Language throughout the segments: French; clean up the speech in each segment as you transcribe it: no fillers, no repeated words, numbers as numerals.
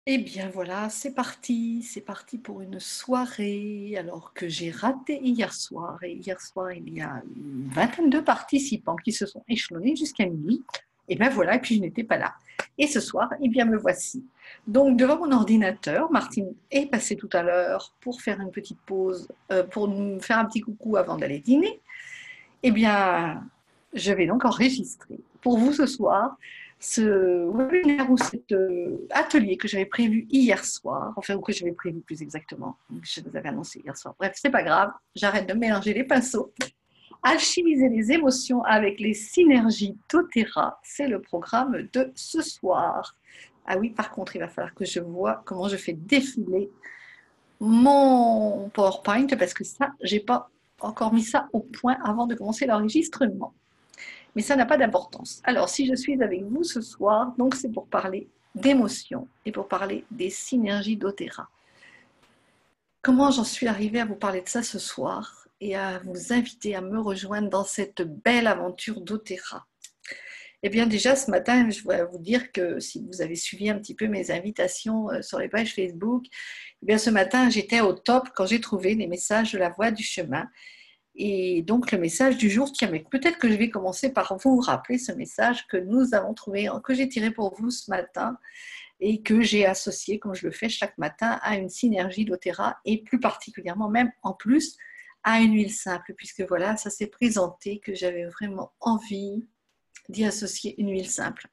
Eh bien voilà, c'est parti pour une soirée, alors que j'ai raté hier soir. Et hier soir, il y a une vingtaine de participants qui se sont échelonnés jusqu'à minuit. Et bien voilà, et puis je n'étais pas là. Et ce soir, eh bien me voici. Donc devant mon ordinateur, Martine est passée tout à l'heure pour faire une petite pause, pour nous faire un petit coucou avant d'aller dîner. Eh bien, je vais donc enregistrer pour vous ce soir ce webinaire ou cet atelier que j'avais prévu hier soir, enfin, ou que j'avais prévu plus exactement, je vous avais annoncé hier soir. Bref, c'est pas grave, j'arrête de mélanger les pinceaux. Alchimiser les émotions avec les synergies doTERRA, c'est le programme de ce soir. Ah oui, par contre, il va falloir que je vois comment je fais défiler mon PowerPoint parce que ça, j'ai pas encore mis ça au point avant de commencer l'enregistrement. Mais ça n'a pas d'importance. Alors, si je suis avec vous ce soir, donc c'est pour parler d'émotions et pour parler des synergies doTERRA. Comment j'en suis arrivée à vous parler de ça ce soir et à vous inviter à me rejoindre dans cette belle aventure doTERRA? Eh bien déjà ce matin, je voudrais vous dire que si vous avez suivi un petit peu mes invitations sur les pages Facebook, eh bien ce matin j'étais au top quand j'ai trouvé les messages de la Voix du Chemin. Et donc le message du jour, tiens, mais peut-être que je vais commencer par vous rappeler ce message que nous avons trouvé, que j'ai tiré pour vous ce matin et que j'ai associé, comme je le fais chaque matin, à une synergie doTERRA et plus particulièrement même en plus à une huile simple, puisque voilà, ça s'est présenté que j'avais vraiment envie d'y associer une huile simple.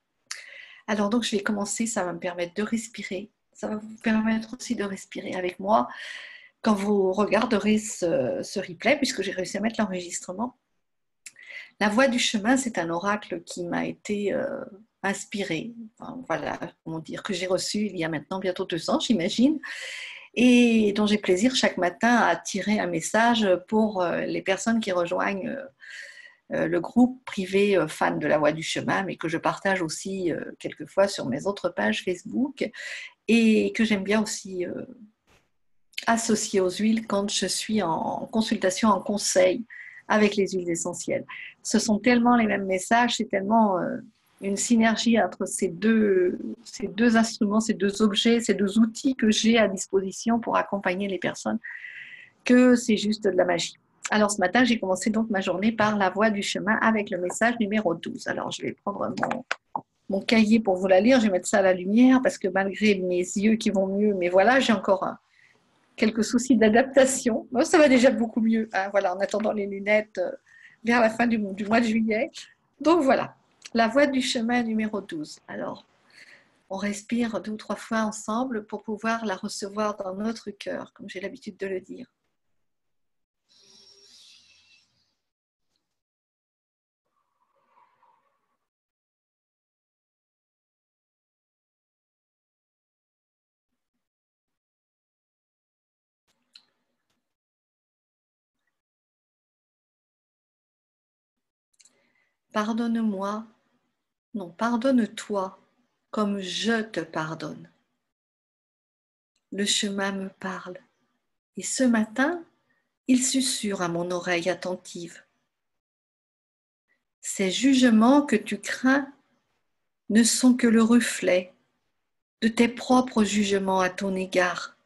Alors donc je vais commencer, ça va me permettre de respirer, ça va vous permettre aussi de respirer avec moi quand vous regarderez ce replay, puisque j'ai réussi à mettre l'enregistrement. La Voix du Chemin, c'est un oracle qui m'a été inspiré, enfin, voilà, comment dire, que j'ai reçu il y a maintenant bientôt 2 ans, j'imagine, et dont j'ai plaisir chaque matin à tirer un message pour les personnes qui rejoignent le groupe privé fan de la Voix du Chemin, mais que je partage aussi quelquefois sur mes autres pages Facebook et que j'aime bien aussi associer aux huiles quand je suis en consultation, en conseil avec les huiles essentielles. Ce sont tellement les mêmes messages, c'est tellement une synergie entre ces deux instruments, ces deux objets, ces deux outils que j'ai à disposition pour accompagner les personnes, que c'est juste de la magie. Alors ce matin, j'ai commencé donc ma journée par la Voix du Chemin avec le message numéro 12. Alors je vais prendre mon cahier pour vous la lire, je vais mettre ça à la lumière parce que malgré mes yeux qui vont mieux, mais voilà, j'ai encore quelques soucis d'adaptation. Bon, ça va déjà beaucoup mieux, hein, voilà, en attendant les lunettes vers la fin du mois de juillet. Donc voilà, la Voix du Chemin numéro 12. Alors, on respire 2 ou 3 fois ensemble pour pouvoir la recevoir dans notre cœur, comme j'ai l'habitude de le dire. Pardonne-moi, non, pardonne-toi comme je te pardonne. Le chemin me parle et ce matin, il susurre à mon oreille attentive. Ces jugements que tu crains ne sont que le reflet de tes propres jugements à ton égard.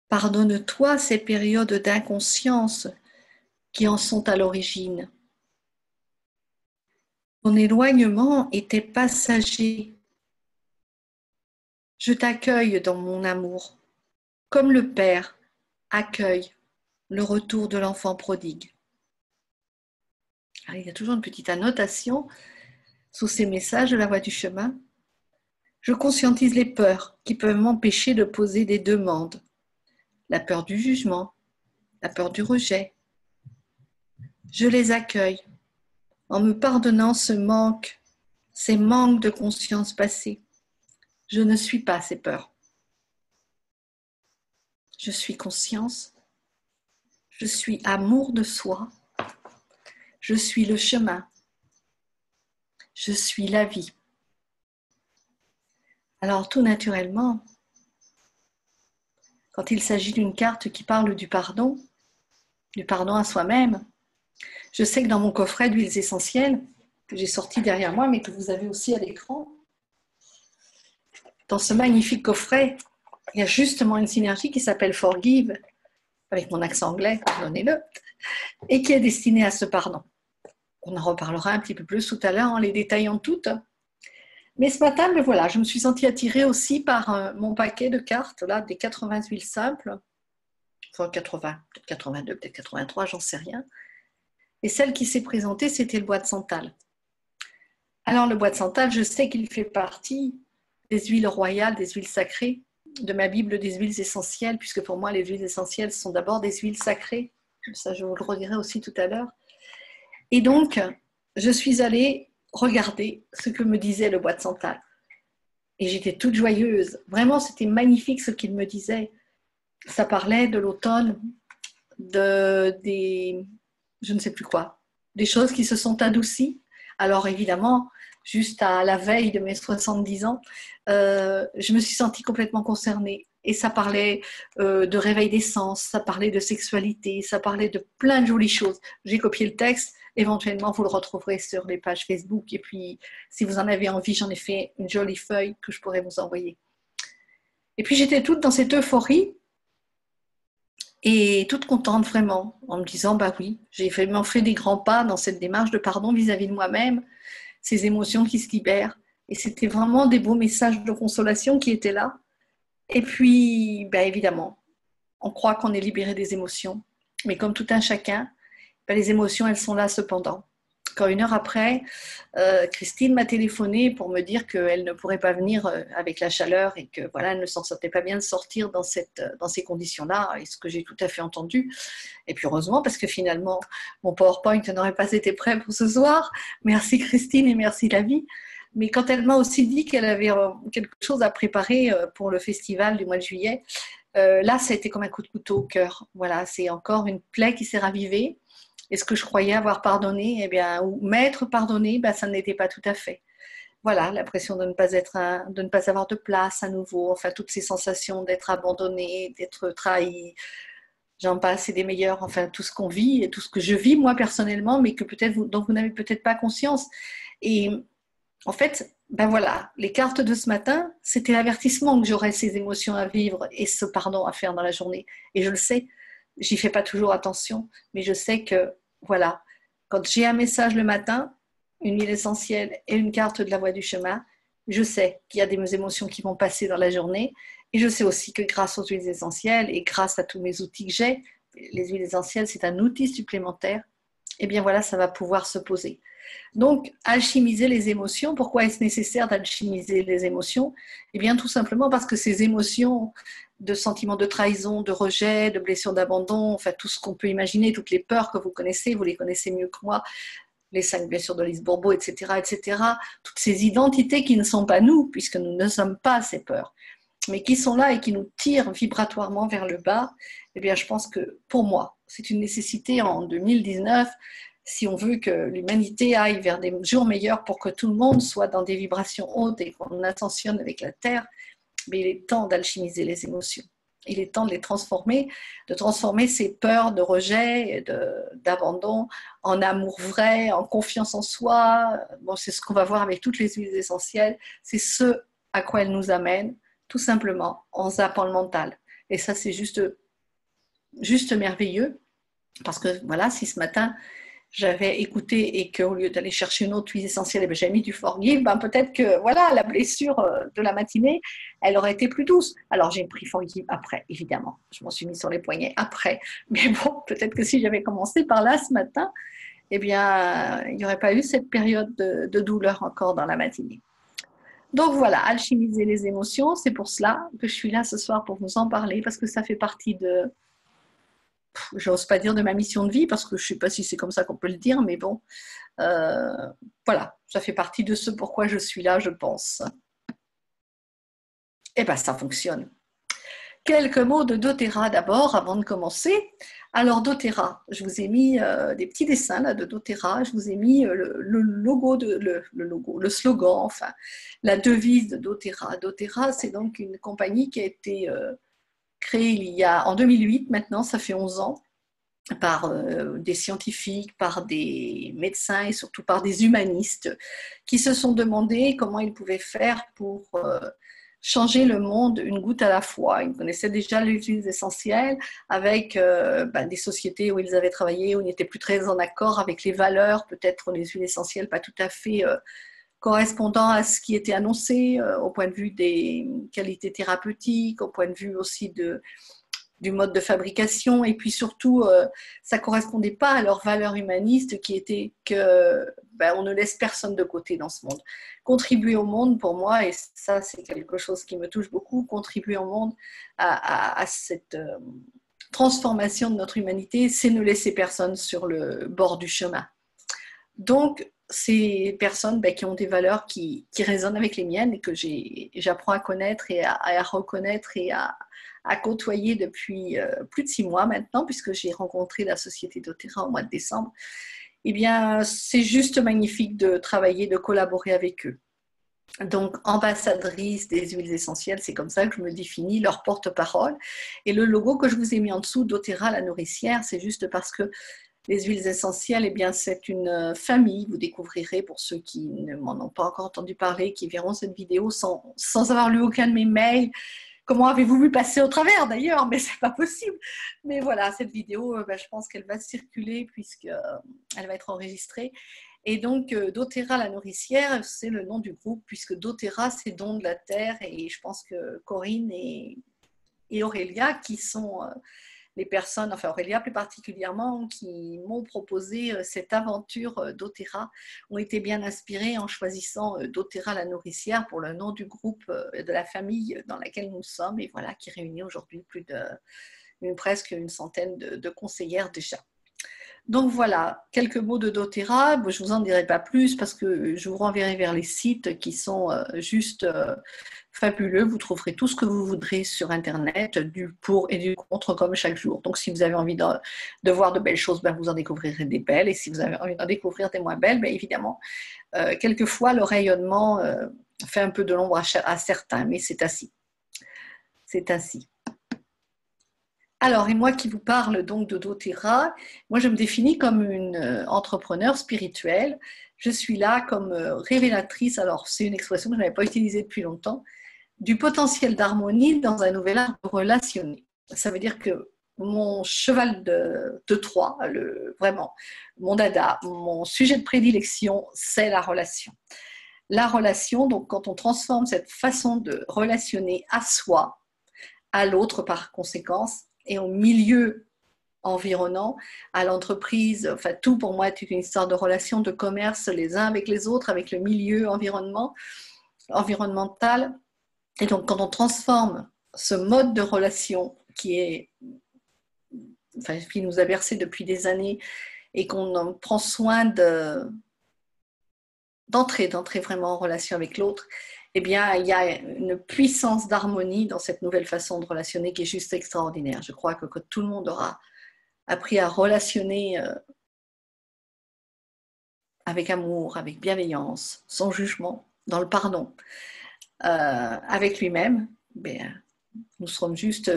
Pardonne-toi ces périodes d'inconscience qui en sont à l'origine. Ton éloignement était passager. Je t'accueille dans mon amour, comme le Père accueille le retour de l'enfant prodigue. Alors, il y a toujours une petite annotation sous ces messages de la Voix du Chemin. Je conscientise les peurs qui peuvent m'empêcher de poser des demandes. La peur du jugement, la peur du rejet. Je les accueille en me pardonnant ces manques de conscience passée. Je ne suis pas ces peurs. Je suis conscience, je suis amour de soi, je suis le chemin, je suis la vie. Alors tout naturellement, quand il s'agit d'une carte qui parle du pardon à soi-même, je sais que dans mon coffret d'huiles essentielles, que j'ai sorti derrière moi, mais que vous avez aussi à l'écran, dans ce magnifique coffret, il y a justement une synergie qui s'appelle Forgive, avec mon accent anglais, pardonnez-le, et qui est destinée à ce pardon. On en reparlera un petit peu plus tout à l'heure en les détaillant toutes. Mais ce matin, ben voilà, je me suis sentie attirée aussi par mon paquet de cartes, là, des 80 huiles simples, enfin 80, peut-être 82, peut-être 83, j'en sais rien. Et celle qui s'est présentée, c'était le bois de santal. Alors le bois de santal, je sais qu'il fait partie des huiles royales, des huiles sacrées, de ma Bible des huiles essentielles, puisque pour moi, les huiles essentielles sont d'abord des huiles sacrées. Ça, je vous le redirai aussi tout à l'heure. Et donc, je suis allée regarder ce que me disait le bois de santal. Et j'étais toute joyeuse. Vraiment, c'était magnifique ce qu'il me disait. Ça parlait de l'automne, des, je ne sais plus quoi, des choses qui se sont adoucies. Alors évidemment, juste à la veille de mes 70 ans, je me suis sentie complètement concernée. Et ça parlait de réveil des sens, ça parlait de sexualité, ça parlait de plein de jolies choses. J'ai copié le texte, éventuellement vous le retrouverez sur les pages Facebook. Et puis, si vous en avez envie, j'en ai fait une jolie feuille que je pourrais vous envoyer. Et puis j'étais toute dans cette euphorie et toute contente vraiment, en me disant, bah oui, j'ai vraiment fait des grands pas dans cette démarche de pardon vis-à-vis de moi-même, ces émotions qui se libèrent. Et c'était vraiment des beaux messages de consolation qui étaient là. Et puis, bah évidemment, on croit qu'on est libéré des émotions. Mais comme tout un chacun, bah les émotions, elles sont là cependant. Quand une heure après, Christine m'a téléphoné pour me dire qu'elle ne pourrait pas venir avec la chaleur et que voilà, elle ne s'en sortait pas bien de sortir dans ces conditions-là, et ce que j'ai tout à fait entendu. Et puis heureusement, parce que finalement, mon PowerPoint n'aurait pas été prêt pour ce soir. Merci Christine et merci la vie. Mais quand elle m'a aussi dit qu'elle avait quelque chose à préparer pour le festival du mois de juillet, là, ça a été comme un coup de couteau au cœur. Voilà, c'est encore une plaie qui s'est ravivée. Et ce que je croyais avoir pardonné, eh bien, ou m'être pardonné, ben, ça ne l'était pas tout à fait. Voilà, l'impression de ne pas de ne pas avoir de place à nouveau, enfin toutes ces sensations d'être abandonné, d'être trahi, j'en passe, c'est des meilleurs, enfin tout ce qu'on vit et tout ce que je vis moi personnellement, mais que peut-être dont vous n'avez peut-être pas conscience. Et en fait, ben voilà, les cartes de ce matin, c'était l'avertissement que j'aurais ces émotions à vivre et ce pardon à faire dans la journée. Et je le sais, j'y fais pas toujours attention, mais je sais que, voilà, quand j'ai un message le matin, une huile essentielle et une carte de la voie du chemin, je sais qu'il y a des émotions qui vont passer dans la journée. Et je sais aussi que grâce aux huiles essentielles et grâce à tous mes outils que j'ai, les huiles essentielles, c'est un outil supplémentaire, et bien voilà, ça va pouvoir se poser. Donc, alchimiser les émotions, pourquoi est-ce nécessaire d'alchimiser les émotions? Eh bien, tout simplement parce que ces émotions de sentiments de trahison, de rejet, de blessures d'abandon, enfin tout ce qu'on peut imaginer, toutes les peurs que vous les connaissez mieux que moi, les 5 blessures de Lise Bourbeau, etc., etc., toutes ces identités qui ne sont pas nous, puisque nous ne sommes pas ces peurs, mais qui sont là et qui nous tirent vibratoirement vers le bas, eh bien, je pense que pour moi, c'est une nécessité en 2019, si on veut que l'humanité aille vers des jours meilleurs pour que tout le monde soit dans des vibrations hautes et qu'on ascensionne avec la Terre, mais il est temps d'alchimiser les émotions. Il est temps de les transformer, de transformer ces peurs de rejet, d'abandon en amour vrai, en confiance en soi. Bon, c'est ce qu'on va voir avec toutes les huiles essentielles. C'est ce à quoi elles nous amènent, tout simplement, en zappant le mental. Et ça, c'est juste merveilleux. Parce que voilà, si ce matin, j'avais écouté et qu'au lieu d'aller chercher une autre huile essentielle, eh j'avais mis du Forgive, ben peut-être que voilà, la blessure de la matinée, elle aurait été plus douce. Alors j'ai pris Forgive après, évidemment. Je m'en suis mis sur les poignets après. Mais bon, peut-être que si j'avais commencé par là ce matin, eh bien, il n'y aurait pas eu cette période de douleur encore dans la matinée. Donc voilà, alchimiser les émotions, c'est pour cela que je suis là ce soir pour vous en parler, parce que ça fait partie j'ose pas dire de ma mission de vie, parce que je ne sais pas si c'est comme ça qu'on peut le dire, mais bon, voilà, ça fait partie de ce pourquoi je suis là, je pense. Et bien, ça fonctionne. Quelques mots de doTERRA d'abord, avant de commencer. Alors, doTERRA, je vous ai mis des petits dessins là, de doTERRA, je vous ai mis le slogan, enfin, la devise de doTERRA. doTERRA, c'est donc une compagnie qui a été créée en 2008, maintenant, ça fait 11 ans, par des scientifiques, par des médecins et surtout par des humanistes qui se sont demandé comment ils pouvaient faire pour changer le monde une goutte à la fois. Ils connaissaient déjà les huiles essentielles avec des sociétés où ils avaient travaillé, où ils n'étaient plus très en accord avec les valeurs, peut-être les huiles essentielles pas tout à fait correspondant à ce qui était annoncé au point de vue des qualités thérapeutiques, au point de vue aussi du mode de fabrication, et puis surtout, ça ne correspondait pas à leurs valeurs humanistes qui étaient que on ne laisse personne de côté dans ce monde. Contribuer au monde, pour moi, et ça c'est quelque chose qui me touche beaucoup, contribuer au monde à cette transformation de notre humanité, c'est ne laisser personne sur le bord du chemin. Donc, ces personnes qui ont des valeurs qui résonnent avec les miennes et que j'apprends à connaître et à reconnaître et à côtoyer depuis plus de 6 mois maintenant, puisque j'ai rencontré la société doTERRA au mois de décembre, eh bien, c'est juste magnifique de travailler, de collaborer avec eux. Donc, ambassadrice des huiles essentielles, c'est comme ça que je me définis, leur porte-parole. Et le logo que je vous ai mis en dessous, doTERRA, la nourricière, c'est juste parce que les huiles essentielles, eh bien, c'est une famille. Vous découvrirez, pour ceux qui ne m'en ont pas encore entendu parler, qui verront cette vidéo sans avoir lu aucun de mes mails. Comment avez-vous vu passer au travers d'ailleurs? Mais c'est pas possible. Mais voilà, cette vidéo, je pense qu'elle va circuler puisqu'elle va être enregistrée. Et donc, doTERRA, la nourricière, c'est le nom du groupe, puisque doTERRA, c'est don de la terre. Et je pense que Corinne et Aurélia, qui sont les personnes, enfin Aurélia plus particulièrement, qui m'ont proposé cette aventure doTERRA, ont été bien inspirées en choisissant doTERRA la nourricière pour le nom du groupe de la famille dans laquelle nous sommes, et voilà, qui réunit aujourd'hui presque une centaine de conseillères déjà. Donc voilà, quelques mots de doTERRA. Je ne vous en dirai pas plus parce que je vous renverrai vers les sites qui sont juste fabuleux. Vous trouverez tout ce que vous voudrez sur Internet, du pour et du contre comme chaque jour. Donc si vous avez envie de voir de belles choses, vous en découvrirez des belles. Et si vous avez envie d'en découvrir des moins belles, évidemment, quelquefois le rayonnement fait un peu de l'ombre à certains, mais c'est ainsi. C'est ainsi. Alors, et moi qui vous parle donc de doTERRA, moi je me définis comme une entrepreneur spirituelle. Je suis là comme révélatrice, alors c'est une expression que je n'avais pas utilisée depuis longtemps, du potentiel d'harmonie dans un nouvel art relationné. Ça veut dire que mon cheval de Troie, vraiment, mon dada, mon sujet de prédilection, c'est la relation. La relation, donc quand on transforme cette façon de relationner à soi, à l'autre par conséquence, et au milieu environnant, à l'entreprise, enfin tout pour moi est une histoire de relations, de commerce les uns avec les autres, avec le milieu environnemental. Et donc quand on transforme ce mode de relation qui nous a bercé depuis des années et qu'on prend soin d'entrer vraiment en relation avec l'autre, eh bien, il y a une puissance d'harmonie dans cette nouvelle façon de relationner qui est juste extraordinaire. Je crois que tout le monde aura appris à relationner avec amour, avec bienveillance, sans jugement, dans le pardon, avec lui-même, nous serons juste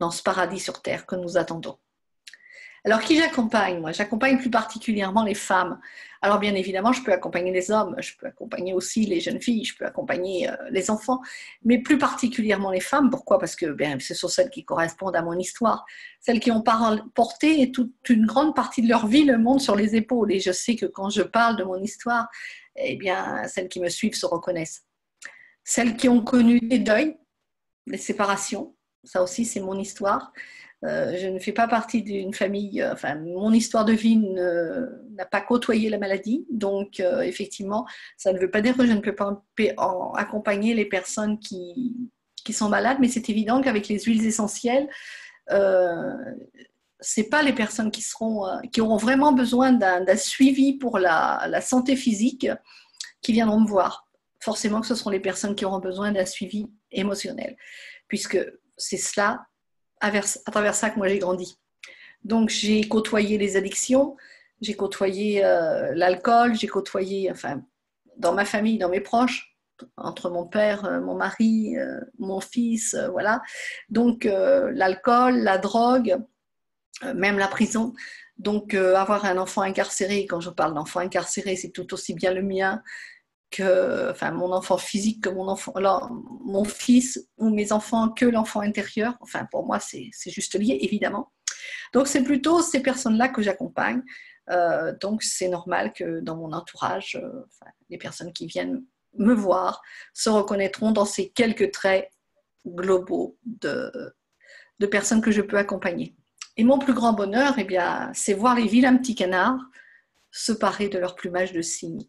dans ce paradis sur terre que nous attendons. Alors, qui j'accompagne? Moi, j'accompagne plus particulièrement les femmes. Alors, bien évidemment, je peux accompagner les hommes, je peux accompagner aussi les jeunes filles, je peux accompagner les enfants, mais plus particulièrement les femmes. Pourquoi? Parce que ce sont celles qui correspondent à mon histoire, celles qui ont porté toute une grande partie de leur vie le monde sur les épaules. Et je sais que quand je parle de mon histoire, eh bien, celles qui me suivent se reconnaissent. Celles qui ont connu des deuils, des séparations, ça aussi, c'est mon histoire. Je ne fais pas partie d'une famille, mon histoire de vie n'a pas côtoyé la maladie, donc effectivement, ça ne veut pas dire que je ne peux pas accompagner les personnes qui sont malades, mais c'est évident qu'avec les huiles essentielles, c'est pas les personnes qui auront vraiment besoin d'un suivi pour la santé physique qui viendront me voir. Forcément que ce seront les personnes qui auront besoin d'un suivi émotionnel, puisque c'est cela à travers ça que moi j'ai grandi. Donc j'ai côtoyé les addictions, j'ai côtoyé l'alcool, j'ai côtoyé, dans ma famille, dans mes proches, entre mon père, mon mari, mon fils, voilà. Donc l'alcool, la drogue, même la prison. Donc avoir un enfant incarcéré, quand je parle d'enfant incarcéré, c'est tout aussi bien le mien enfin, mon enfant physique que mon fils ou mes enfants que l'enfant intérieur. Enfin, pour moi, c'est juste lié, évidemment. Donc, c'est plutôt ces personnes-là que j'accompagne. Donc, c'est normal que dans mon entourage, enfin, les personnes qui viennent me voir se reconnaîtront dans ces quelques traits globaux de personnes que je peux accompagner. Et mon plus grand bonheur, eh bien, c'est voir les vilains petits canards se parer de leur plumage de cygne.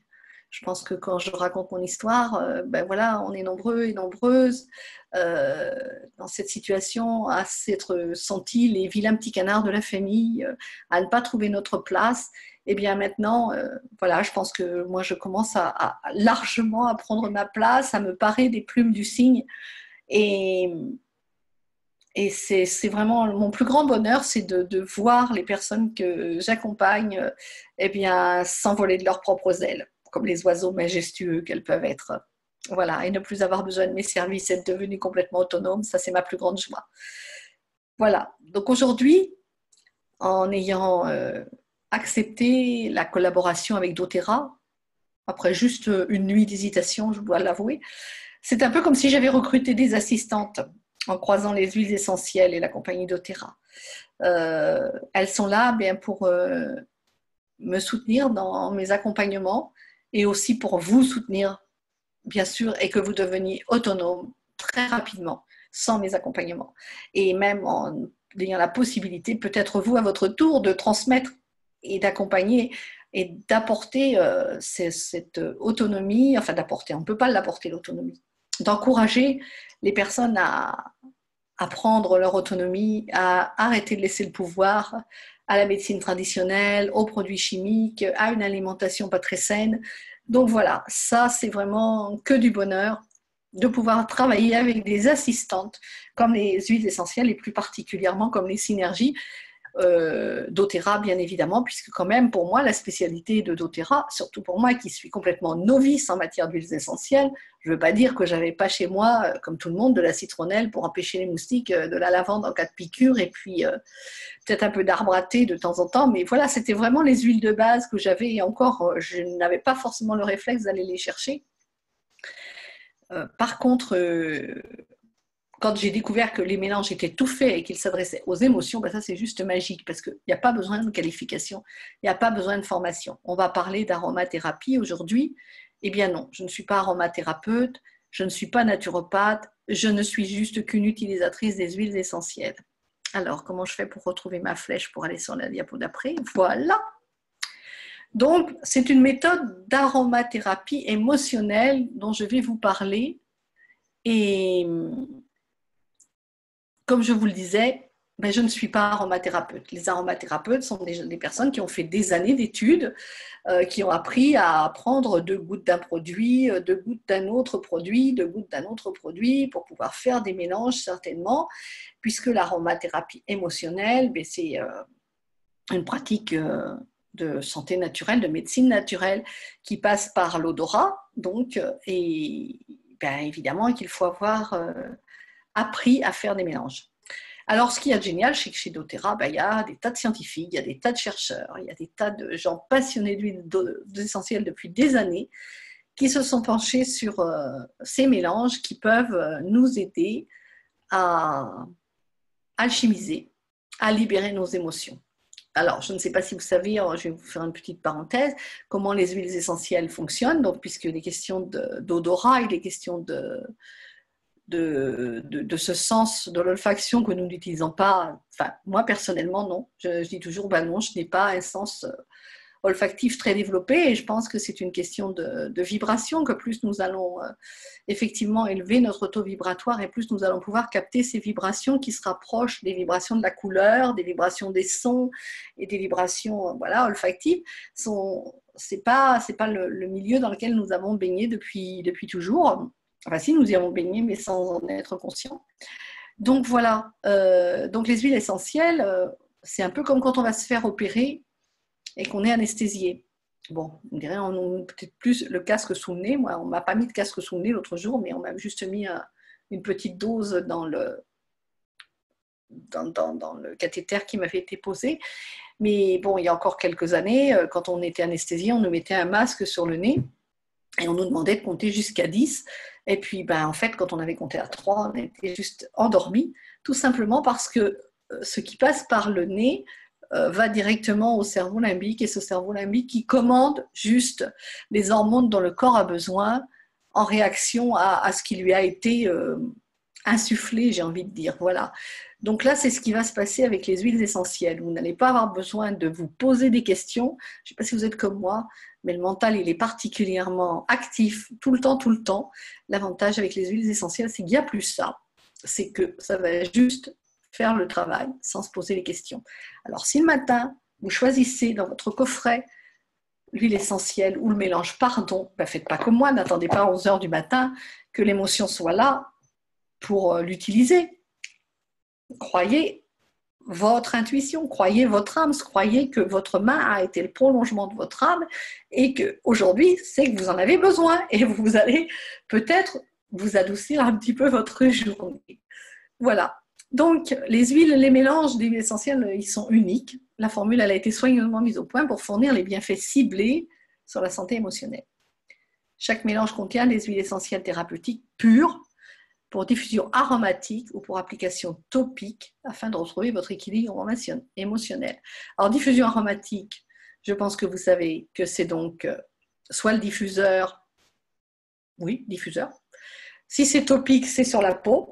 Je pense que quand je raconte mon histoire, ben voilà, on est nombreux et nombreuses dans cette situation à s'être sentis les vilains petits canards de la famille, à ne pas trouver notre place. Et bien maintenant, voilà, je pense que moi je commence à largement à prendre ma place, à me parer des plumes du cygne. Et, et c'est vraiment mon plus grand bonheur, c'est de voir les personnes que j'accompagne eh bien, s'envoler de leurs propres ailes, comme les oiseaux majestueux qu'elles peuvent être. Voilà, et ne plus avoir besoin de mes services, être devenue complètement autonome, ça c'est ma plus grande joie. Voilà, donc aujourd'hui, en ayant accepté la collaboration avec doTERRA, après juste une nuit d'hésitation, je dois l'avouer, c'est un peu comme si j'avais recruté des assistantes en croisant les huiles essentielles et la compagnie doTERRA. Elles sont là bien pour me soutenir dans mes accompagnements et aussi pour vous soutenir, bien sûr, et que vous deveniez autonome très rapidement sans mes accompagnements. Et même en ayant la possibilité, peut-être vous, à votre tour, de transmettre et d'accompagner et d'apporter cette autonomie, enfin d'apporter, on ne peut pas l'apporter l'autonomie, d'encourager les personnes à prendre leur autonomie, à arrêter de laisser le pouvoir à la médecine traditionnelle, aux produits chimiques, à une alimentation pas très saine. Donc voilà, ça c'est vraiment que du bonheur de pouvoir travailler avec des assistantes comme les huiles essentielles et plus particulièrement comme les synergies doTERRA bien évidemment, puisque quand même pour moi la spécialité de doTERRA, surtout pour moi qui suis complètement novice en matière d'huiles essentielles, je ne veux pas dire que j'avais pas chez moi, comme tout le monde, de la citronnelle pour empêcher les moustiques, de la lavande en cas de piqûre et puis peut-être un peu d'arbre à thé de temps en temps, mais voilà, c'était vraiment les huiles de base que j'avais et encore, je n'avais pas forcément le réflexe d'aller les chercher. Par contre, quand j'ai découvert que les mélanges étaient tout faits et qu'ils s'adressaient aux émotions, ben ça c'est juste magique parce qu'il n'y a pas besoin de qualification, il n'y a pas besoin de formation. On va parler d'aromathérapie aujourd'hui. Eh bien non, je ne suis pas aromathérapeute, je ne suis pas naturopathe, je ne suis juste qu'une utilisatrice des huiles essentielles. Alors, comment je fais pour retrouver ma flèche pour aller sur la diapo d'après? Voilà. Donc, c'est une méthode d'aromathérapie émotionnelle dont je vais vous parler. Et comme je vous le disais, ben, je ne suis pas aromathérapeute. Les aromathérapeutes sont des personnes qui ont fait des années d'études, qui ont appris à prendre 2 gouttes d'un produit, 2 gouttes d'un autre produit, 2 gouttes d'un autre produit pour pouvoir faire des mélanges certainement, puisque l'aromathérapie émotionnelle, ben, c'est une pratique de santé naturelle, de médecine naturelle qui passe par l'odorat, donc, et ben, évidemment qu'il faut avoir appris à faire des mélanges. Alors, ce qu'il y a de génial, c'est que chez doTERRA, ben, il y a des tas de scientifiques, il y a des tas de chercheurs, il y a des tas de gens passionnés d'huiles essentielles depuis des années qui se sont penchés sur ces mélanges qui peuvent nous aider à alchimiser, à libérer nos émotions. Alors, je ne sais pas si vous savez, je vais vous faire une petite parenthèse, comment les huiles essentielles fonctionnent. Donc, puisque les questions d'odorat et les questions de ce sens de l'olfaction que nous n'utilisons pas, enfin, moi personnellement, non. Je dis toujours, ben non, je n'ai pas un sens olfactif très développé et je pense que c'est une question de vibration, que plus nous allons effectivement élever notre taux vibratoire et plus nous allons pouvoir capter ces vibrations qui se rapprochent des vibrations de la couleur, des vibrations des sons et des vibrations voilà, olfactives. C'est pas le milieu dans lequel nous avons baigné depuis toujours. Enfin, si nous y avons baigné, mais sans en être conscients. Donc voilà, donc les huiles essentielles, c'est un peu comme quand on va se faire opérer et qu'on est anesthésié. Bon, on dirait on a peut-être plus le casque sous le nez. Moi, on ne m'a pas mis de casque sous le nez l'autre jour, mais on m'a juste mis une petite dose dans le cathéter qui m'avait été posé. Mais bon, il y a encore quelques années, quand on était anesthésié, on nous mettait un masque sur le nez. Et on nous demandait de compter jusqu'à 10. Et puis, ben, en fait, quand on avait compté à 3, on était juste endormi, tout simplement parce que ce qui passe par le nez va directement au cerveau limbique, et ce cerveau limbique qui commande juste les hormones dont le corps a besoin en réaction à ce qui lui a été insufflé, j'ai envie de dire. Voilà. Donc là, c'est ce qui va se passer avec les huiles essentielles. Vous n'allez pas avoir besoin de vous poser des questions. Je ne sais pas si vous êtes comme moi, mais le mental, il est particulièrement actif tout le temps, tout le temps. L'avantage avec les huiles essentielles, c'est qu'il n'y a plus ça. C'est que ça va juste faire le travail sans se poser les questions. Alors, si le matin, vous choisissez dans votre coffret l'huile essentielle ou le mélange pardon, ben faites pas comme moi, n'attendez pas à 11 heures du matin que l'émotion soit là pour l'utiliser. Croyez votre intuition, croyez votre âme, croyez que votre main a été le prolongement de votre âme et qu'aujourd'hui, c'est que vous en avez besoin et vous allez peut-être vous adoucir un petit peu votre journée. Voilà. Donc, les huiles, les mélanges d'huiles essentielles, ils sont uniques. La formule, elle a été soigneusement mise au point pour fournir les bienfaits ciblés sur la santé émotionnelle. Chaque mélange contient des huiles essentielles thérapeutiques pures pour diffusion aromatique ou pour application topique afin de retrouver votre équilibre émotionnel. Alors, diffusion aromatique, je pense que vous savez que c'est donc soit le diffuseur, oui, diffuseur. Si c'est topique, c'est sur la peau.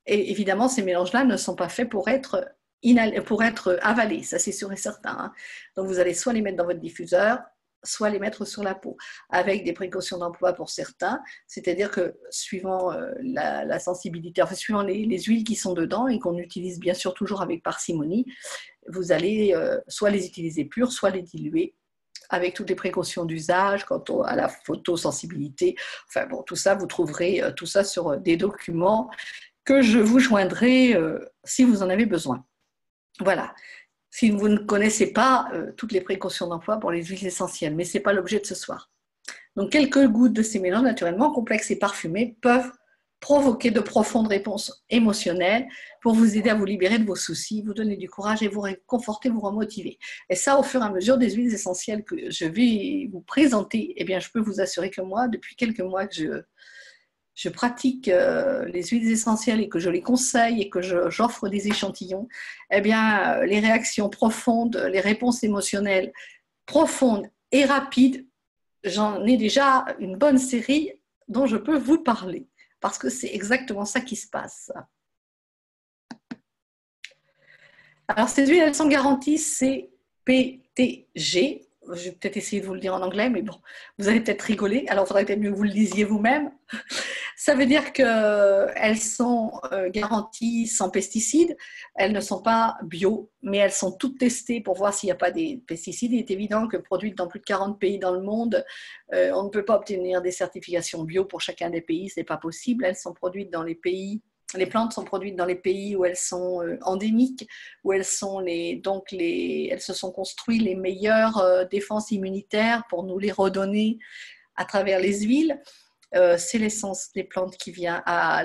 Et évidemment, ces mélanges-là ne sont pas faits pour être avalés, ça c'est sûr et certain. Hein. Donc vous allez soit les mettre dans votre diffuseur, soit les mettre sur la peau, avec des précautions d'emploi pour certains, c'est-à-dire que suivant la sensibilité, enfin suivant les huiles qui sont dedans et qu'on utilise bien sûr toujours avec parcimonie, vous allez soit les utiliser pures, soit les diluer avec toutes les précautions d'usage quant à la photosensibilité. Enfin bon, tout ça, vous trouverez tout ça sur des documents que je vous joindrai si vous en avez besoin. Voilà. Si vous ne connaissez pas toutes les précautions d'emploi pour les huiles essentielles, mais ce n'est pas l'objet de ce soir. Donc, quelques gouttes de ces mélanges naturellement complexes et parfumés peuvent provoquer de profondes réponses émotionnelles pour vous aider à vous libérer de vos soucis, vous donner du courage et vous réconforter, vous remotiver. Et ça, au fur et à mesure des huiles essentielles que je vais vous présenter, eh bien, je peux vous assurer que moi, depuis quelques mois que je pratique les huiles essentielles et que je les conseille et que j'offre des échantillons, eh bien, les réactions profondes, les réponses émotionnelles profondes et rapides, j'en ai déjà une bonne série dont je peux vous parler, parce que c'est exactement ça qui se passe. Alors, ces huiles, elles sont garanties CPTG. Je vais peut-être essayer de vous le dire en anglais, mais bon, vous allez peut-être rigoler. Alors, il faudrait peut-être mieux que vous le lisiez vous-même. Ça veut dire qu'elles sont garanties sans pesticides. Elles ne sont pas bio, mais elles sont toutes testées pour voir s'il n'y a pas des pesticides. Il est évident que produites dans plus de 40 pays dans le monde, on ne peut pas obtenir des certifications bio pour chacun des pays. Ce n'est pas possible. Elles sont produites dans les pays. Les plantes sont produites dans les pays où elles sont endémiques, où elles se sont construites les meilleures défenses immunitaires pour nous les redonner à travers les huiles. C'est l'essence des plantes qui vient à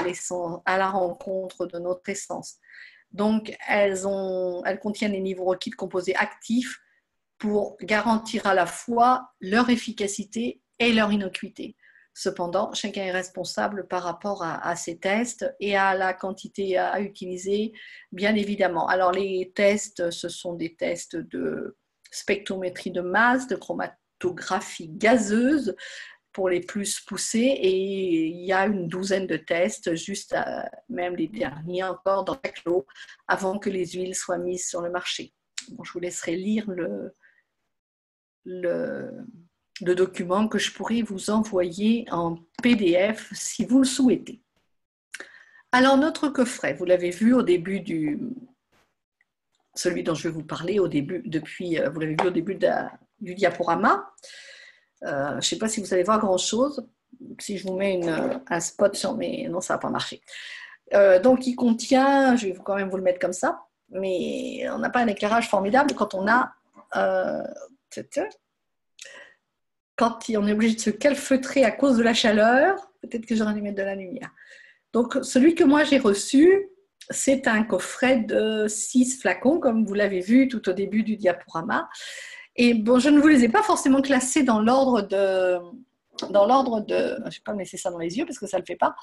la rencontre de notre essence. Donc, elles contiennent les niveaux requis de composés actifs pour garantir à la fois leur efficacité et leur innocuité. Cependant, chacun est responsable par rapport à ces tests et à la quantité à utiliser, bien évidemment. Alors, les tests, ce sont des tests de spectrométrie de masse, de chromatographie gazeuse, pour les plus poussés, et il y a une douzaine de tests, juste même les derniers encore dans chaque lot, avant que les huiles soient mises sur le marché. Bon, je vous laisserai lire le document que je pourrais vous envoyer en PDF si vous le souhaitez. Alors, notre coffret, vous l'avez vu au début celui dont je vais vous parler vous l'avez vu au début du diaporama. Je ne sais pas si vous allez voir grand-chose. Si je vous mets un spot sur mes... Non, ça ne va pas marcher. Donc, il contient... Je vais quand même vous le mettre comme ça. Mais on n'a pas un éclairage formidable quand on a... quand on est obligé de se calfeutrer à cause de la chaleur. Peut-être que j'aurais dû mettre de la lumière. Donc, celui que moi j'ai reçu, c'est un coffret de 6 flacons, comme vous l'avez vu tout au début du diaporama. Et bon, je ne vous les ai pas forcément classés dans l'ordre dans l'ordre de, je ne vais pas me laisser ça dans les yeux parce que ça ne le fait pas,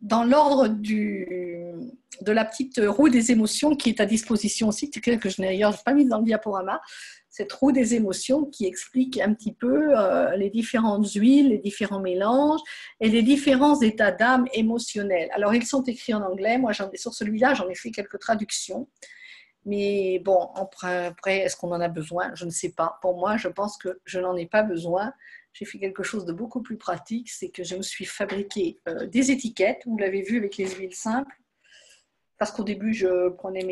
dans l'ordre de la petite roue des émotions qui est à disposition aussi, que je n'ai d'ailleurs pas mise dans le diaporama, cette roue des émotions qui explique un petit peu les différentes huiles, les différents mélanges et les différents états d'âme émotionnels. Alors, ils sont écrits en anglais. Moi, sur celui-là, j'en ai fait quelques traductions. Mais bon, après, est-ce qu'on en a besoin? Je ne sais pas. Pour moi, je pense que je n'en ai pas besoin. J'ai fait quelque chose de beaucoup plus pratique, c'est que je me suis fabriqué des étiquettes. Vous l'avez vu avec les huiles simples. Parce qu'au début, je prenais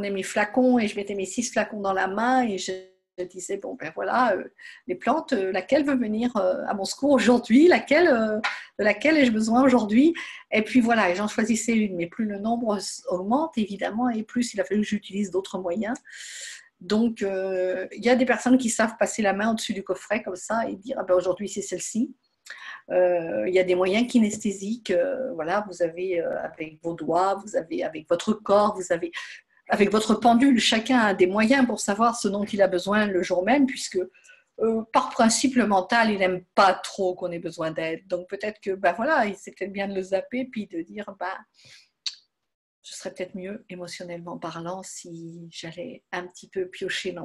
mes flacons et je mettais mes 6 flacons dans la main et je disais, bon, ben voilà, les plantes, laquelle veut venir à mon secours aujourd'hui, de laquelle ai-je besoin aujourd'hui? Et puis voilà, et j'en choisissais une, mais plus le nombre augmente, évidemment, et plus il a fallu que j'utilise d'autres moyens. Donc, il y a des personnes qui savent passer la main au-dessus du coffret comme ça et dire, ah ben aujourd'hui, c'est celle-ci. Il y a des moyens kinesthésiques, voilà, vous avez avec vos doigts, vous avez avec votre corps, vous avez avec votre pendule, chacun a des moyens pour savoir ce dont il a besoin le jour même, puisque par principe, le mental, il n'aime pas trop qu'on ait besoin d'aide. Donc peut-être que, ben voilà, c'est peut-être bien de le zapper, puis de dire, ben, je serais peut-être mieux émotionnellement parlant si j'allais un petit peu piocher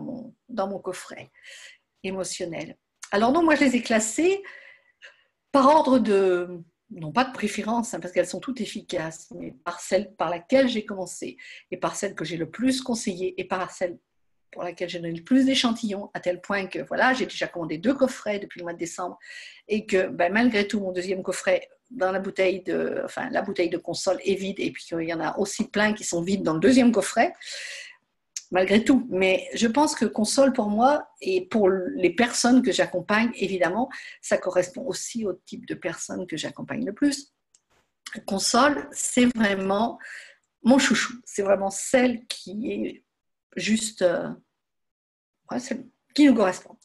dans mon coffret émotionnel. Alors non, moi je les ai classés par ordre de, non pas de préférence, hein, parce qu'elles sont toutes efficaces, mais par celle par laquelle j'ai commencé, et par celle que j'ai le plus conseillée, et par celle pour laquelle j'ai donné le plus d'échantillons, à tel point que voilà, j'ai déjà commandé 2 coffrets depuis le mois de décembre, et que ben, malgré tout, mon deuxième coffret, dans la bouteille de console est vide, et puis il y en a aussi plein qui sont vides dans le deuxième coffret, malgré tout. Mais je pense que console pour moi et pour les personnes que j'accompagne, évidemment, ça correspond aussi au type de personnes que j'accompagne le plus. Console, c'est vraiment mon chouchou. C'est vraiment celle qui est juste, celle qui nous correspond.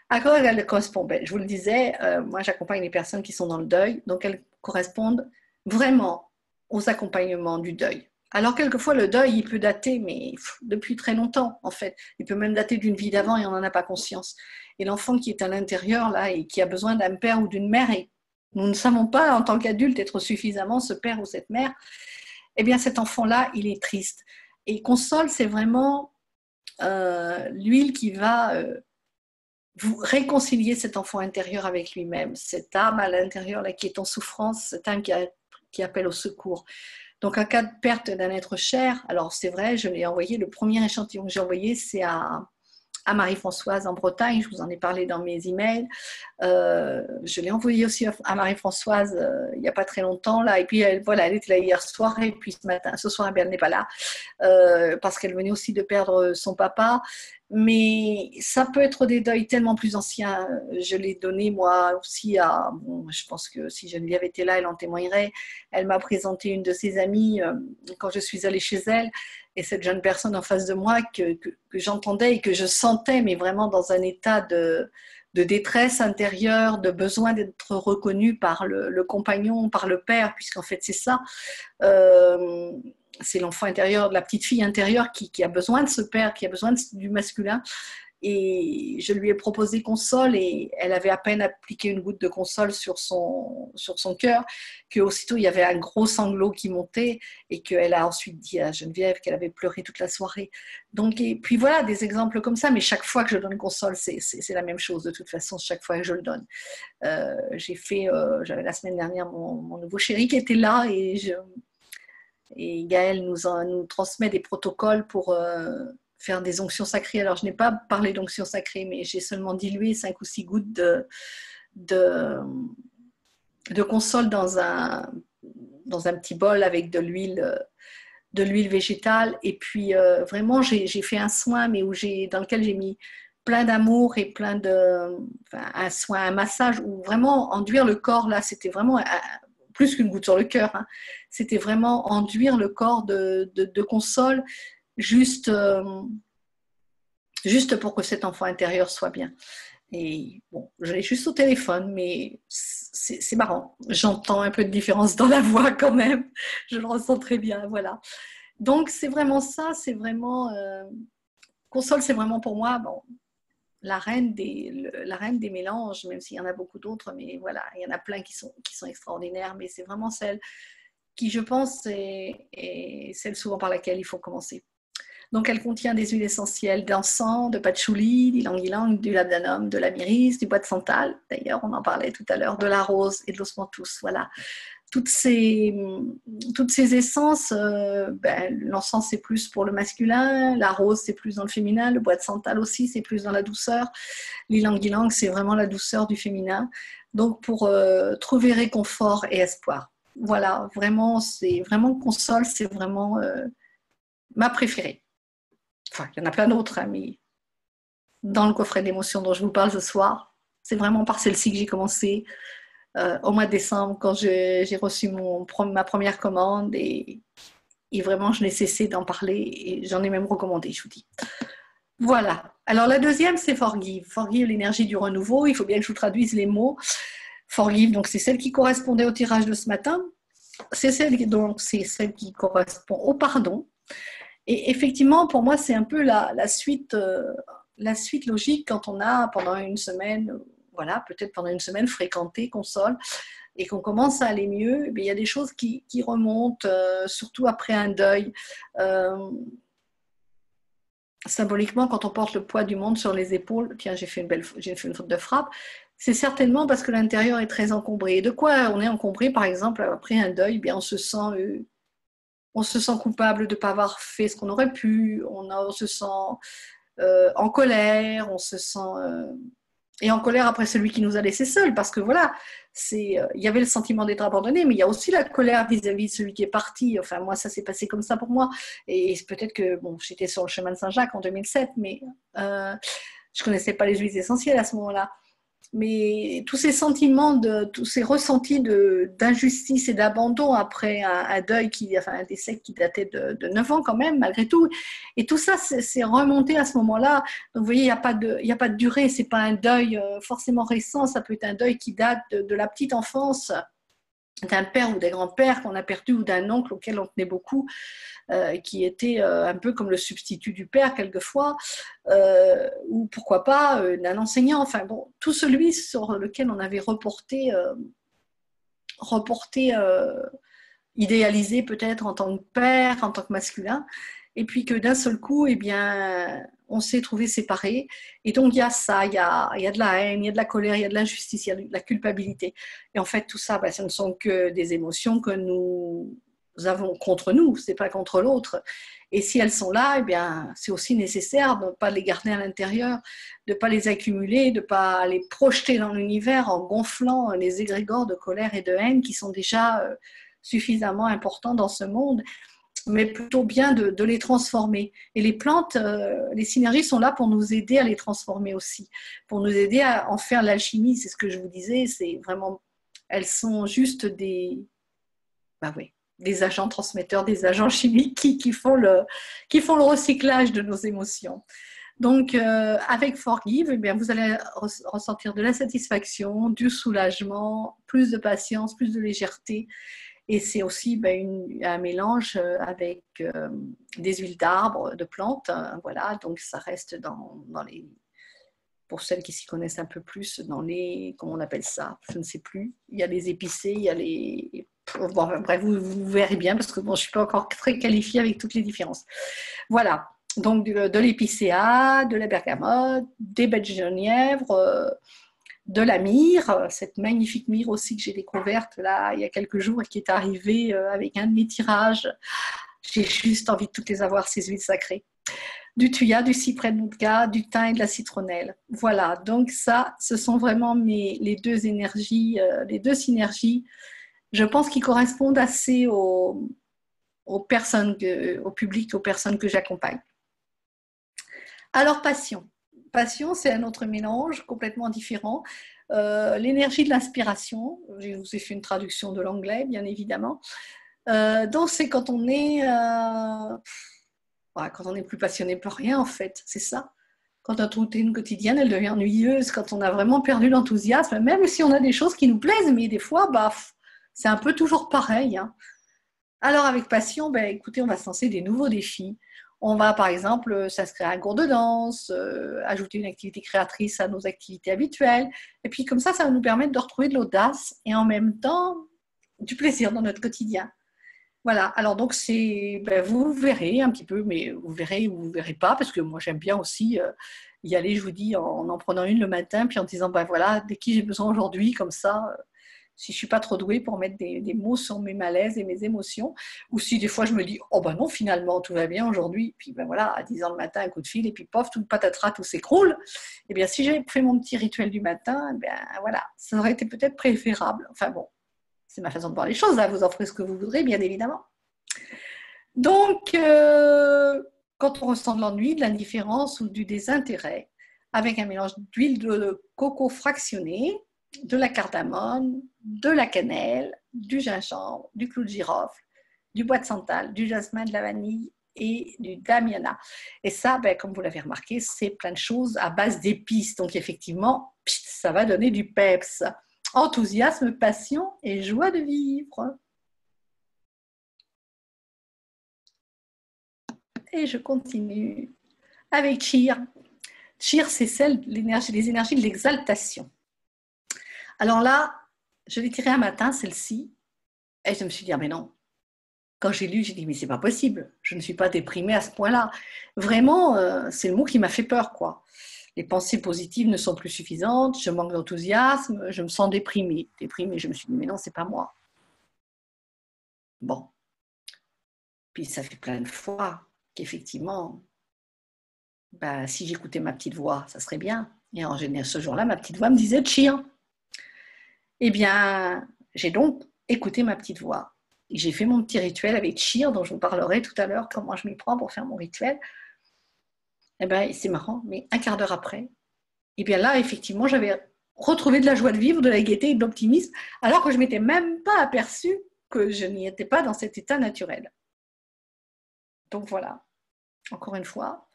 À quoi elle correspond? Ben, je vous le disais, moi j'accompagne les personnes qui sont dans le deuil, donc elles correspondent vraiment aux accompagnements du deuil. Alors quelquefois le deuil il peut dater, mais depuis très longtemps en fait. Il peut même dater d'une vie d'avant et on n'en a pas conscience. Et l'enfant qui est à l'intérieur là et qui a besoin d'un père ou d'une mère et nous ne savons pas en tant qu'adulte être suffisamment ce père ou cette mère, eh bien cet enfant-là il est triste. Et console c'est vraiment l'huile qui va vous réconcilier cet enfant intérieur avec lui-même, cette âme à l'intérieur là, qui est en souffrance, cette âme qui appelle au secours. Donc, en cas de perte d'un être cher, alors c'est vrai, je l'ai envoyé, le premier échantillon que j'ai envoyé, c'est à Marie-Françoise en Bretagne, je vous en ai parlé dans mes emails. Je l'ai envoyé aussi à Marie-Françoise il n'y a pas très longtemps, là, et puis elle était là hier soir, et puis ce soir, elle n'est pas là, parce qu'elle venait aussi de perdre son papa. Mais ça peut être des deuils tellement plus anciens. Je l'ai donné moi aussi je pense que si Geneviève était là, elle en témoignerait. Elle m'a présenté une de ses amies quand je suis allée chez elle. Et cette jeune personne en face de moi que j'entendais et que je sentais, mais vraiment dans un état de détresse intérieure, de besoin d'être reconnue par le compagnon, par le père, puisqu'en fait c'est ça. C'est l'enfant intérieur, la petite fille intérieure qui a besoin de ce père, qui a besoin du masculin. Et je lui ai proposé console et elle avait à peine appliqué une goutte de console sur son cœur qu'aussitôt il y avait un gros sanglot qui montait et qu'elle a ensuite dit à Geneviève qu'elle avait pleuré toute la soirée. Donc, et puis voilà, des exemples comme ça, mais chaque fois que je donne console, c'est la même chose de toute façon, chaque fois que je le donne. J'avais la semaine dernière mon nouveau chéri qui était là et Gaëlle nous transmet des protocoles pour faire des onctions sacrées. Alors, je n'ai pas parlé d'onctions sacrées, mais j'ai seulement dilué 5 ou 6 gouttes de console dans un petit bol avec de l'huile végétale. Et puis, vraiment, j'ai fait un soin, mais dans lequel j'ai mis plein d'amour et un soin, un massage, où vraiment enduire le corps, là, c'était vraiment plus qu'une goutte sur le cœur. Hein. C'était vraiment enduire le corps de console, juste pour que cet enfant intérieur soit bien. Et bon, je l'ai juste au téléphone, mais c'est marrant. J'entends un peu de différence dans la voix quand même. Je le ressens très bien, voilà. Donc, c'est vraiment ça, c'est vraiment... console, c'est vraiment pour moi, bon, la reine des mélanges, même s'il y en a beaucoup d'autres, mais voilà, il y en a plein qui sont extraordinaires, mais c'est vraiment celle qui, je pense, est celle souvent par laquelle il faut commencer. Donc, elle contient des huiles essentielles d'encens, de patchouli, d'ylang-ylang, du labdanum, de la myrrhise, du bois de santal. D'ailleurs, on en parlait tout à l'heure, de la rose et de l'osmanthus. Voilà. Toutes ces, toutes ces essences, l'encens c'est plus pour le masculin, la rose c'est plus dans le féminin, le bois de santal aussi c'est plus dans la douceur, l'ylang-ylang c'est vraiment la douceur du féminin. Donc pour trouver réconfort et espoir. Voilà, vraiment, c'est vraiment console, c'est vraiment ma préférée. Enfin, il y en a plein d'autres, hein, mais dans le coffret d'émotions dont je vous parle ce soir, c'est vraiment par celle-ci que j'ai commencé au mois de décembre quand j'ai reçu ma première commande et vraiment je n'ai cessé d'en parler et j'en ai même recommandé, je vous dis. Voilà. Alors la deuxième, c'est Forgive. Forgive, l'énergie du renouveau. Il faut bien que je vous traduise les mots. Forgive, donc c'est celle qui correspondait au tirage de ce matin. C'est celle qui correspond au pardon. Et effectivement, pour moi, c'est un peu la suite logique quand on a pendant une semaine, voilà, peut-être pendant une semaine fréquenté Console et qu'on commence à aller mieux, il y a des choses qui remontent, surtout après un deuil. Symboliquement, quand on porte le poids du monde sur les épaules, tiens, j'ai fait une faute de frappe, c'est certainement parce que l'intérieur est très encombré. Et de quoi on est encombré, par exemple, après un deuil, on se sent coupable de ne pas avoir fait ce qu'on aurait pu, on se sent en colère, on se sent et en colère après celui qui nous a laissés seuls, parce que voilà, il y avait le sentiment d'être abandonné, mais il y a aussi la colère vis-à-vis de celui qui est parti. Enfin, moi, ça s'est passé comme ça pour moi, et peut-être que j'étais sur le chemin de Saint-Jacques en 2007, mais je connaissais pas les huiles essentielles à ce moment-là. Mais tous ces sentiments, tous ces ressentis d'injustice et d'abandon après un deuil, un décès qui datait de 9 ans quand même, malgré tout, et tout ça, c'est remonté à ce moment-là. Donc vous voyez, il n'y a pas de durée, c'est pas un deuil forcément récent, ça peut être un deuil qui date de la petite enfance, d'un père ou des grands-pères qu'on a perdu, ou d'un oncle auquel on tenait beaucoup, qui était un peu comme le substitut du père quelquefois, ou pourquoi pas d'un enseignant, enfin bon, tout celui sur lequel on avait reporté idéalisé peut-être en tant que père, en tant que masculin, et puis que d'un seul coup, on s'est trouvé séparés. Et donc, il y a ça, il y a de la haine, il y a de la colère, il y a de l'injustice, il y a de la culpabilité. Et en fait, tout ça, ce ne sont que des émotions que nous avons contre nous, ce n'est pas contre l'autre. Et si elles sont là, c'est aussi nécessaire de ne pas les garder à l'intérieur, de ne pas les accumuler, de ne pas les projeter dans l'univers en gonflant les égrégores de colère et de haine qui sont déjà suffisamment importants dans ce monde, mais plutôt bien de les transformer. Et les plantes, les synergies sont là pour nous aider à les transformer aussi, pour nous aider à en faire l'alchimie. C'est ce que je vous disais, c'est vraiment, elles sont juste des agents transmetteurs, des agents chimiques qui font le recyclage de nos émotions. Donc, avec Forgive, vous allez ressentir de la satisfaction, du soulagement, plus de patience, plus de légèreté. Et c'est aussi un mélange avec des huiles d'arbres, de plantes. Voilà, donc ça reste dans les... Pour celles qui s'y connaissent un peu plus, dans les... Comment on appelle ça? Je ne sais plus. Il y a les épicés, il y a les... Bon, bref, vous verrez bien, parce que je ne suis pas encore très qualifiée avec toutes les différences. Voilà, donc de l'épicéa, de la bergamote, des baies de genièvre, de la myrrhe, cette magnifique myrrhe aussi que j'ai découverte là il y a quelques jours et qui est arrivée avec un de mes tirages. J'ai juste envie de toutes les avoir, ces huiles sacrées. Du thuya, du cyprès de Nootka, du thym et de la citronnelle. Voilà, donc ça, ce sont vraiment les deux énergies, les deux synergies, je pense, qui correspondent assez aux personnes, au public, aux personnes que j'accompagne. Alors, passion. Passion, c'est un autre mélange complètement différent. L'énergie de l'inspiration, je vous ai fait une traduction de l'anglais, bien évidemment. Donc, c'est quand on est plus passionné pour rien, en fait, c'est ça. Quand notre routine quotidienne, elle devient ennuyeuse, quand on a vraiment perdu l'enthousiasme, même si on a des choses qui nous plaisent, mais des fois, c'est un peu toujours pareil. Hein. Alors, avec passion, écoutez, on va se lancer des nouveaux défis. On va par exemple s'inscrire à un cours de danse, ajouter une activité créatrice à nos activités habituelles. Et puis comme ça va nous permettre de retrouver de l'audace et en même temps du plaisir dans notre quotidien. Voilà, alors donc vous verrez un petit peu, mais vous verrez ou vous verrez pas, parce que moi j'aime bien aussi y aller, je vous dis, en prenant une le matin, puis en disant, voilà, de qui j'ai besoin aujourd'hui, comme ça, si je suis pas trop douée pour mettre des mots sur mes malaises et mes émotions, ou si des fois je me dis, oh ben non, finalement, tout va bien aujourd'hui, puis voilà, à 10 h le matin, un coup de fil, et puis pof, tout patatras, tout s'écroule, et bien si j'avais fait mon petit rituel du matin, voilà, ça aurait été peut-être préférable. Enfin bon, c'est ma façon de voir les choses, vous en ferez ce que vous voudrez, bien évidemment. Donc, quand on ressent de l'ennui, de l'indifférence ou du désintérêt, avec un mélange d'huile de coco fractionnée, de la cardamome, de la cannelle, du gingembre, du clou de girofle, du bois de santal, du jasmin, de la vanille et du damiana. Et ça, comme vous l'avez remarqué, c'est plein de choses à base d'épices. Donc, effectivement, ça va donner du peps. Enthousiasme, passion et joie de vivre. Et je continue avec Cheer. Cheer, c'est les énergies de l'exaltation. Alors là, je l'ai tirée un matin, celle-ci, et je me suis dit, ah mais non. Quand j'ai lu, j'ai dit, mais c'est pas possible, je ne suis pas déprimée à ce point-là. Vraiment, c'est le mot qui m'a fait peur, quoi. Les pensées positives ne sont plus suffisantes, je manque d'enthousiasme, je me sens déprimée. Je me suis dit, mais non, c'est pas moi. Bon. Puis ça fait plein de fois qu'effectivement, si j'écoutais ma petite voix, ça serait bien. Et en général, ce jour-là, ma petite voix me disait chien. Eh bien, j'ai donc écouté ma petite voix. J'ai fait mon petit rituel avec Cheer, dont je vous parlerai tout à l'heure, comment je m'y prends pour faire mon rituel. Eh bien, c'est marrant, mais un quart d'heure après, eh bien là, effectivement, j'avais retrouvé de la joie de vivre, de la gaieté et de l'optimisme, alors que je ne m'étais même pas aperçue que je n'y étais pas dans cet état naturel. Donc voilà, encore une fois,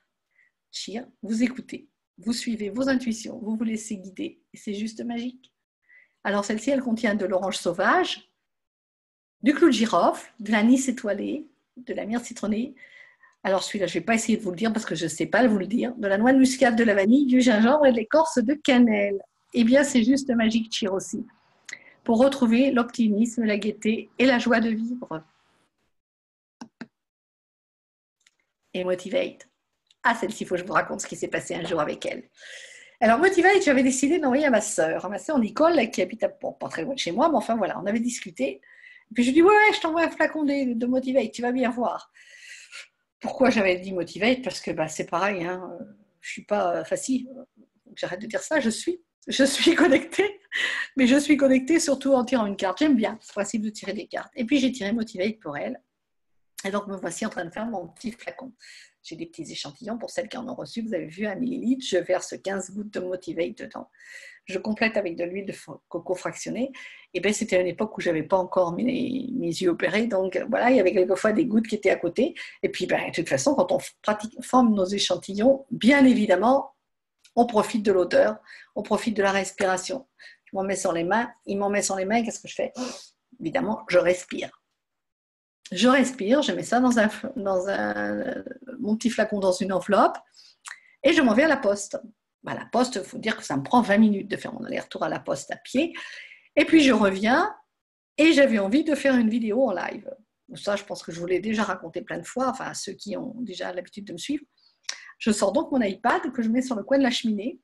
Cheer, vous écoutez, vous suivez vos intuitions, vous vous laissez guider, et c'est juste magique. Alors celle-ci, elle contient de l'orange sauvage, du clou de girofle, de l'anis étoilé, de la myrrhe citronnée. Alors celui-là, je ne vais pas essayer de vous le dire parce que je ne sais pas vous le dire. De la noix de muscade, de la vanille, du gingembre et de l'écorce de cannelle. Eh bien, c'est juste magique, Cheer aussi. Pour retrouver l'optimisme, la gaieté et la joie de vivre. Et Motivate. Ah, celle-ci, il faut que je vous raconte ce qui s'est passé un jour avec elle. Alors, Motivate, j'avais décidé d'envoyer à ma sœur Nicole, qui habite pas très loin de chez moi, mais enfin voilà, on avait discuté. Et puis je lui ai dit, ouais, je t'envoie un flacon de Motivate, tu vas bien voir. Pourquoi j'avais dit Motivate? Parce que c'est pareil, hein, je ne suis pas facile. J'arrête de dire ça, je suis connectée, mais je suis connectée surtout en tirant une carte. J'aime bien ce principe de tirer des cartes. Et puis j'ai tiré Motivate pour elle. Et donc me voici en train de faire mon petit flacon. J'ai des petits échantillons pour celles qui en ont reçu. Vous avez vu, 1 millilitre, je verse 15 gouttes de Motivate dedans. Je complète avec de l'huile de coco fractionnée. Et bien, c'était à une époque où je n'avais pas encore mes yeux opérés. Donc, voilà, il y avait quelquefois des gouttes qui étaient à côté. Et puis, de toute façon, quand on forme nos échantillons, bien évidemment, on profite de l'odeur, on profite de la respiration. Je m'en mets sur les mains, il m'en met sur les mains. Qu'est-ce que je fais? Évidemment, je respire. Je respire, je mets ça dans mon petit flacon dans une enveloppe et je m'en vais à la poste. La poste, il faut dire que ça me prend 20 minutes de faire mon aller-retour à la poste à pied. Et puis je reviens et j'avais envie de faire une vidéo en live. Ça, je pense que je vous l'ai déjà raconté plein de fois, enfin ceux qui ont déjà l'habitude de me suivre. Je sors donc mon iPad que je mets sur le coin de la cheminée.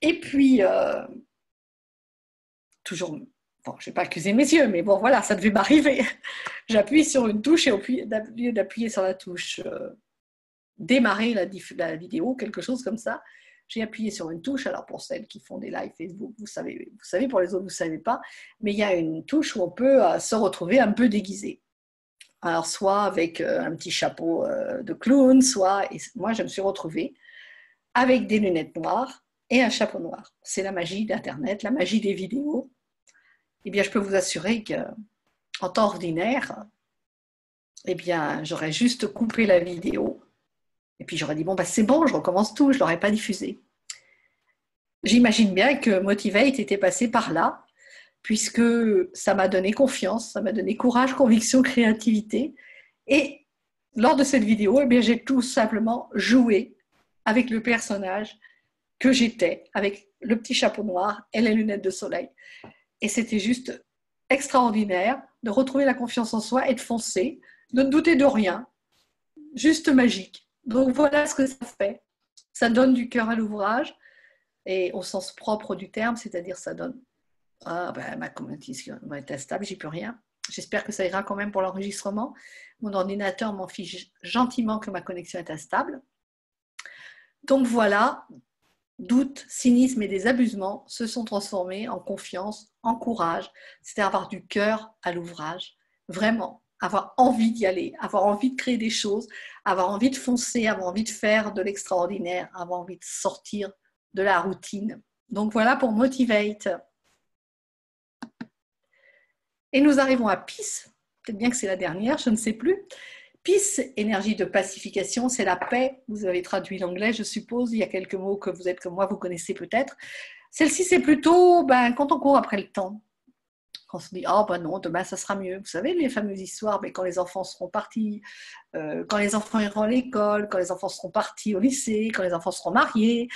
Et puis, toujours, bon, je ne vais pas accuser mes yeux, mais bon, voilà, ça devait m'arriver. J'appuie sur une touche et au lieu d'appuyer sur la touche démarrer la vidéo, quelque chose comme ça, j'ai appuyé sur une touche. Alors pour celles qui font des lives Facebook, vous savez, pour les autres, vous ne savez pas, mais il y a une touche où on peut se retrouver un peu déguisé. Alors soit avec un petit chapeau de clown, et moi je me suis retrouvée avec des lunettes noires et un chapeau noir. C'est la magie d'Internet, la magie des vidéos. Eh bien, je peux vous assurer qu'en temps ordinaire, eh bien, j'aurais juste coupé la vidéo et puis j'aurais dit, c'est bon, je recommence tout, je ne l'aurais pas diffusé. J'imagine bien que Motivate était passé par là, puisque ça m'a donné confiance, ça m'a donné courage, conviction, créativité. Et lors de cette vidéo, eh bien, j'ai tout simplement joué avec le personnage que j'étais, avec le petit chapeau noir et les lunettes de soleil. Et c'était juste extraordinaire de retrouver la confiance en soi et de foncer, de ne douter de rien, juste magique. Donc voilà ce que ça fait. Ça donne du cœur à l'ouvrage, et au sens propre du terme, c'est-à-dire ça donne ma communication va être instable, j'y peux rien. J'espère que ça ira quand même pour l'enregistrement. Mon ordinateur m'en fiche gentiment que ma connexion est instable. Donc voilà, doute, cynisme et désabusement se sont transformés en confiance, en courage, c'est-à-dire avoir du cœur à l'ouvrage, vraiment, avoir envie d'y aller, avoir envie de créer des choses, avoir envie de foncer, avoir envie de faire de l'extraordinaire, avoir envie de sortir de la routine. Donc voilà pour Motivate. Et nous arrivons à Peace, peut-être bien que c'est la dernière, je ne sais plus. Peace, énergie de pacification, c'est la paix. Vous avez traduit l'anglais, je suppose. Il y a quelques mots que vous êtes comme moi, vous connaissez peut-être. Celle-ci, c'est plutôt quand on court après le temps. Quand on se dit, oh non, demain, ça sera mieux. Vous savez, les fameuses histoires, mais quand les enfants seront partis, quand les enfants iront à l'école, quand les enfants seront partis au lycée, quand les enfants seront mariés,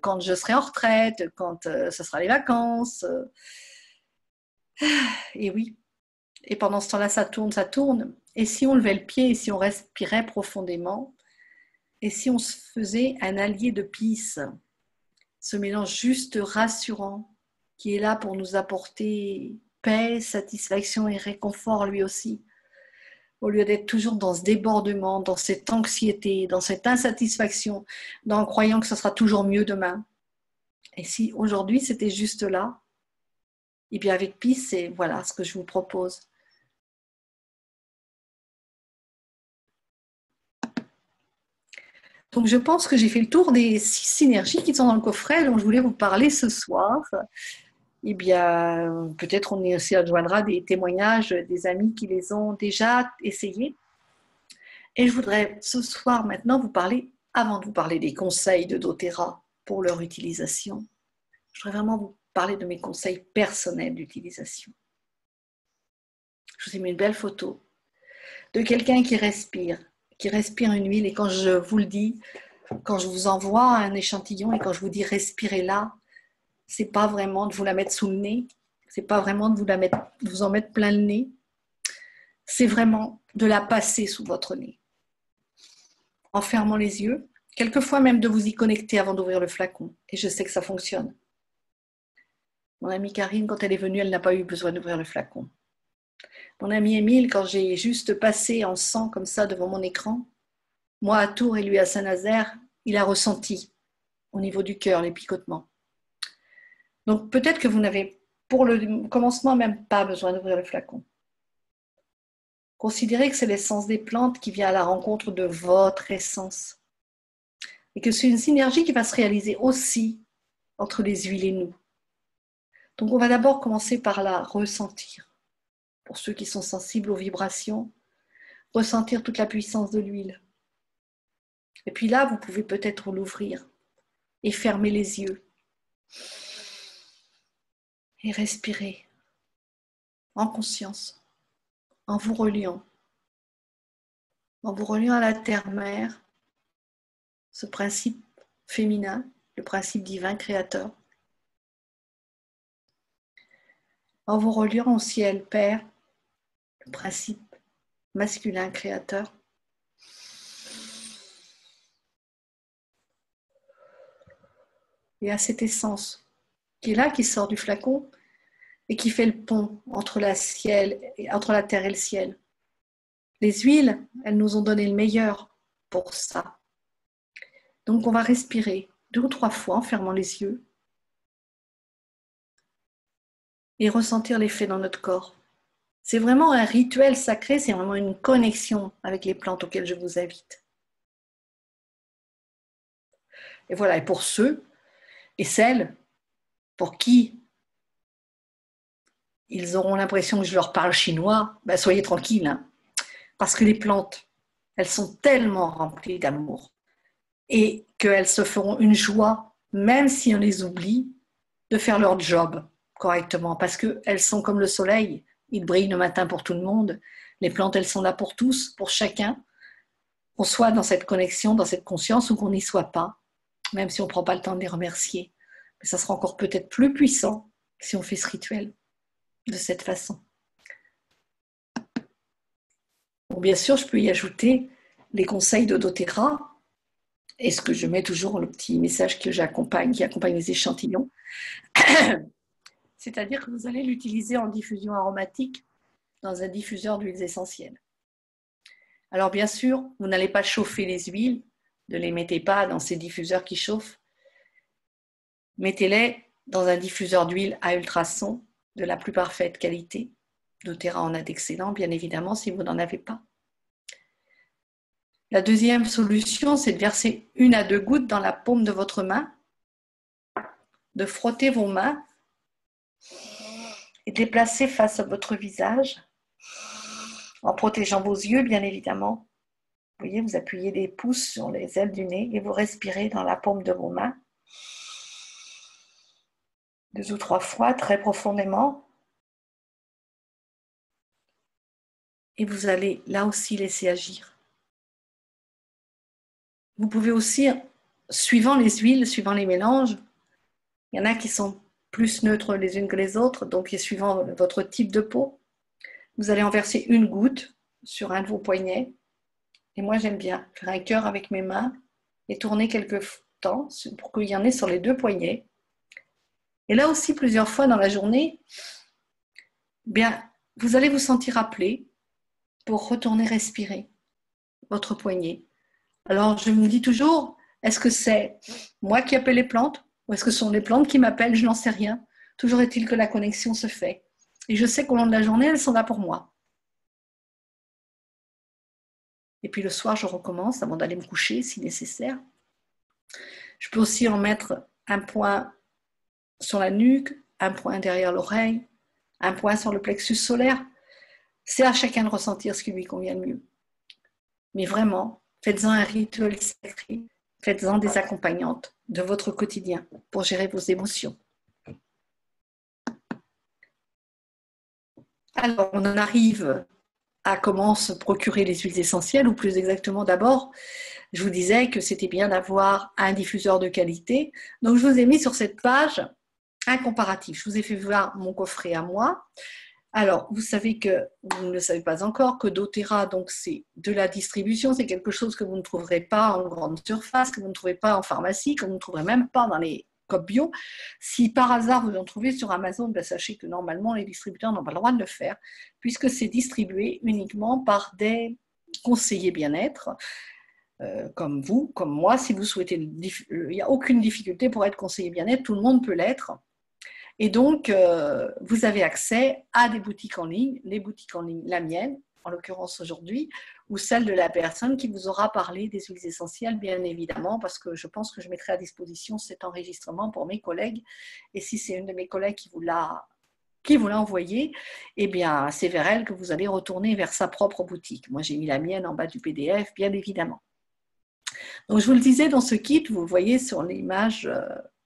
quand je serai en retraite, quand ce sera les vacances. Et oui, et pendant ce temps-là, ça tourne, ça tourne. Et si on levait le pied, et si on respirait profondément, et si on se faisait un allié de peace, ce mélange juste rassurant, qui est là pour nous apporter paix, satisfaction et réconfort lui aussi, au lieu d'être toujours dans ce débordement, dans cette anxiété, dans cette insatisfaction, en croyant que ce sera toujours mieux demain. Et si aujourd'hui c'était juste là, et bien avec peace, c'est voilà ce que je vous propose. Donc, je pense que j'ai fait le tour des 6 synergies qui sont dans le coffret dont je voulais vous parler ce soir. Eh bien, peut-être on y aussi adjoindra des témoignages des amis qui les ont déjà essayés. Et je voudrais ce soir maintenant vous parler, avant de vous parler des conseils de doTERRA pour leur utilisation, je voudrais vraiment vous parler de mes conseils personnels d'utilisation. Je vous ai mis une belle photo de quelqu'un qui respire une huile. Et quand je vous le dis, quand je vous envoie un échantillon et quand je vous dis respirez là, c'est pas vraiment de vous la mettre sous le nez, c'est pas vraiment de vous en mettre plein le nez, c'est vraiment de la passer sous votre nez. En fermant les yeux, quelquefois même de vous y connecter avant d'ouvrir le flacon. Et je sais que ça fonctionne. Mon amie Karine, quand elle est venue, elle n'a pas eu besoin d'ouvrir le flacon. Mon ami Émile, quand j'ai juste passé en sang comme ça devant mon écran, moi à Tours et lui à Saint-Nazaire, il a ressenti au niveau du cœur les picotements. Donc peut-être que vous n'avez pour le commencement même pas besoin d'ouvrir le flacon. Considérez que c'est l'essence des plantes qui vient à la rencontre de votre essence. Et que c'est une synergie qui va se réaliser aussi entre les huiles et nous. Donc on va d'abord commencer par la ressentir. Pour ceux qui sont sensibles aux vibrations, ressentir toute la puissance de l'huile. Et puis là, vous pouvez peut-être l'ouvrir et fermer les yeux. Et respirer en conscience, en vous reliant à la terre-mère, ce principe féminin, le principe divin créateur, en vous reliant au ciel Père, le principe masculin créateur, et à cette essence qui est là, qui sort du flacon et qui fait le pont entre la terre et le ciel. Les huiles, elles nous ont donné le meilleur pour ça. Donc on va respirer 2 ou 3 fois en fermant les yeux et ressentir l'effet dans notre corps. C'est vraiment un rituel sacré, c'est vraiment une connexion avec les plantes auxquelles je vous invite. Et voilà, et pour ceux et celles pour qui ils auront l'impression que je leur parle chinois, ben soyez tranquilles, hein, parce que les plantes, elles sont tellement remplies d'amour et qu'elles se feront une joie, même si on les oublie, de faire leur job correctement, parce qu'elles sont comme le soleil, ils brillent le matin pour tout le monde, les plantes, elles sont là pour tous, pour chacun, qu'on soit dans cette connexion, dans cette conscience ou qu'on n'y soit pas, même si on ne prend pas le temps de les remercier. Mais ça sera encore peut-être plus puissant si on fait ce rituel de cette façon. Bon, bien sûr, je peux y ajouter les conseils de doTERRA, et ce que je mets toujours, le petit message que j'accompagne, qui accompagne les échantillons. C'est-à-dire que vous allez l'utiliser en diffusion aromatique dans un diffuseur d'huiles essentielles. Alors bien sûr, vous n'allez pas chauffer les huiles, ne les mettez pas dans ces diffuseurs qui chauffent. Mettez-les dans un diffuseur d'huile à ultrasons de la plus parfaite qualité. doTERRA en a d'excellents, bien évidemment, si vous n'en avez pas. La deuxième solution, c'est de verser 1 à 2 gouttes dans la paume de votre main, de frotter vos mains et de les placer face à votre visage, en protégeant vos yeux, bien évidemment. Vous voyez, vous appuyez les pouces sur les ailes du nez et vous respirez dans la paume de vos mains 2 ou 3 fois, très profondément. Et vous allez là aussi laisser agir. Vous pouvez aussi, suivant les huiles, suivant les mélanges, il y en a qui sont plus neutres les unes que les autres, donc suivant votre type de peau, vous allez en verser 1 goutte sur un de vos poignets. Et moi, j'aime bien faire un cœur avec mes mains et tourner quelques temps pour qu'il y en ait sur les 2 poignets. Et là aussi, plusieurs fois dans la journée, bien, vous allez vous sentir appelé pour retourner respirer votre poignet. Alors, je me dis toujours, est-ce que c'est moi qui appelle les plantes ou est-ce que ce sont les plantes qui m'appellent? Je n'en sais rien. Toujours est-il que la connexion se fait. Et je sais qu'au long de la journée, elles sont là pour moi. Et puis le soir, je recommence avant d'aller me coucher si nécessaire. Je peux aussi en mettre un point sur la nuque, un point derrière l'oreille, un point sur le plexus solaire. C'est à chacun de ressentir ce qui lui convient le mieux. Mais vraiment, faites-en un rituel sacré, faites-en des accompagnantes de votre quotidien pour gérer vos émotions. Alors, on en arrive à comment se procurer les huiles essentielles, ou plus exactement d'abord, je vous disais que c'était bien d'avoir un diffuseur de qualité. Donc, je vous ai mis sur cette page un comparatif. Je vous ai fait voir mon coffret à moi. Alors, vous savez que, vous ne le savez pas encore, que doTERRA, donc c'est de la distribution, c'est quelque chose que vous ne trouverez pas en grande surface, que vous ne trouvez pas en pharmacie, que vous ne trouverez même pas dans les COP bio. Si par hasard vous en trouvez sur Amazon, ben sachez que normalement les distributeurs n'ont pas le droit de le faire, puisque c'est distribué uniquement par des conseillers bien-être, comme vous, comme moi. Si vous souhaitez, il n'y a aucune difficulté pour être conseiller bien-être, tout le monde peut l'être. Et donc, vous avez accès à des boutiques en ligne, les boutiques en ligne, la mienne, en l'occurrence aujourd'hui, ou celle de la personne qui vous aura parlé des huiles essentielles, bien évidemment, parce que je pense que je mettrai à disposition cet enregistrement pour mes collègues. Et si c'est une de mes collègues qui vous l'a envoyé, eh bien, c'est vers elle que vous allez retourner vers sa propre boutique. Moi, j'ai mis la mienne en bas du PDF, bien évidemment. Donc, je vous le disais, dans ce kit, vous voyez sur l'image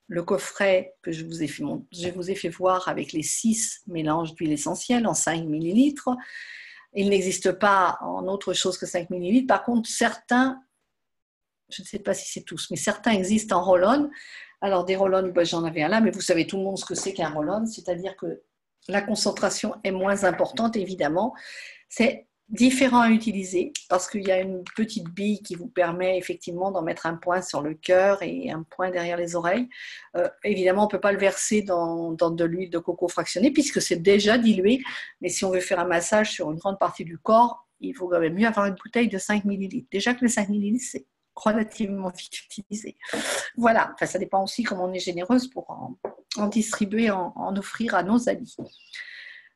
le coffret que je vous ai fait voir avec les 6 mélanges d'huile essentielle en 5 ml. Il n'existe pas en autre chose que 5 ml. Par contre, certains, je ne sais pas si c'est tous, mais certains existent en roll-on. Alors, des roll-on, ben, j'en avais un là, mais vous savez tout le monde ce que c'est qu'un roll-on, c'est-à-dire que la concentration est moins importante, évidemment. C'est différent à utiliser parce qu'il y a une petite bille qui vous permet effectivement d'en mettre un point sur le cœur et un point derrière les oreilles. Évidemment, on ne peut pas le verser dans de l'huile de coco fractionnée puisque c'est déjà dilué, mais si on veut faire un massage sur une grande partie du corps, il vaut quand même mieux avoir une bouteille de 5 ml. Déjà que les 5 ml, c'est relativement vite utilisé. Voilà, enfin, ça dépend aussi comment on est généreuse pour en distribuer, en offrir à nos amis.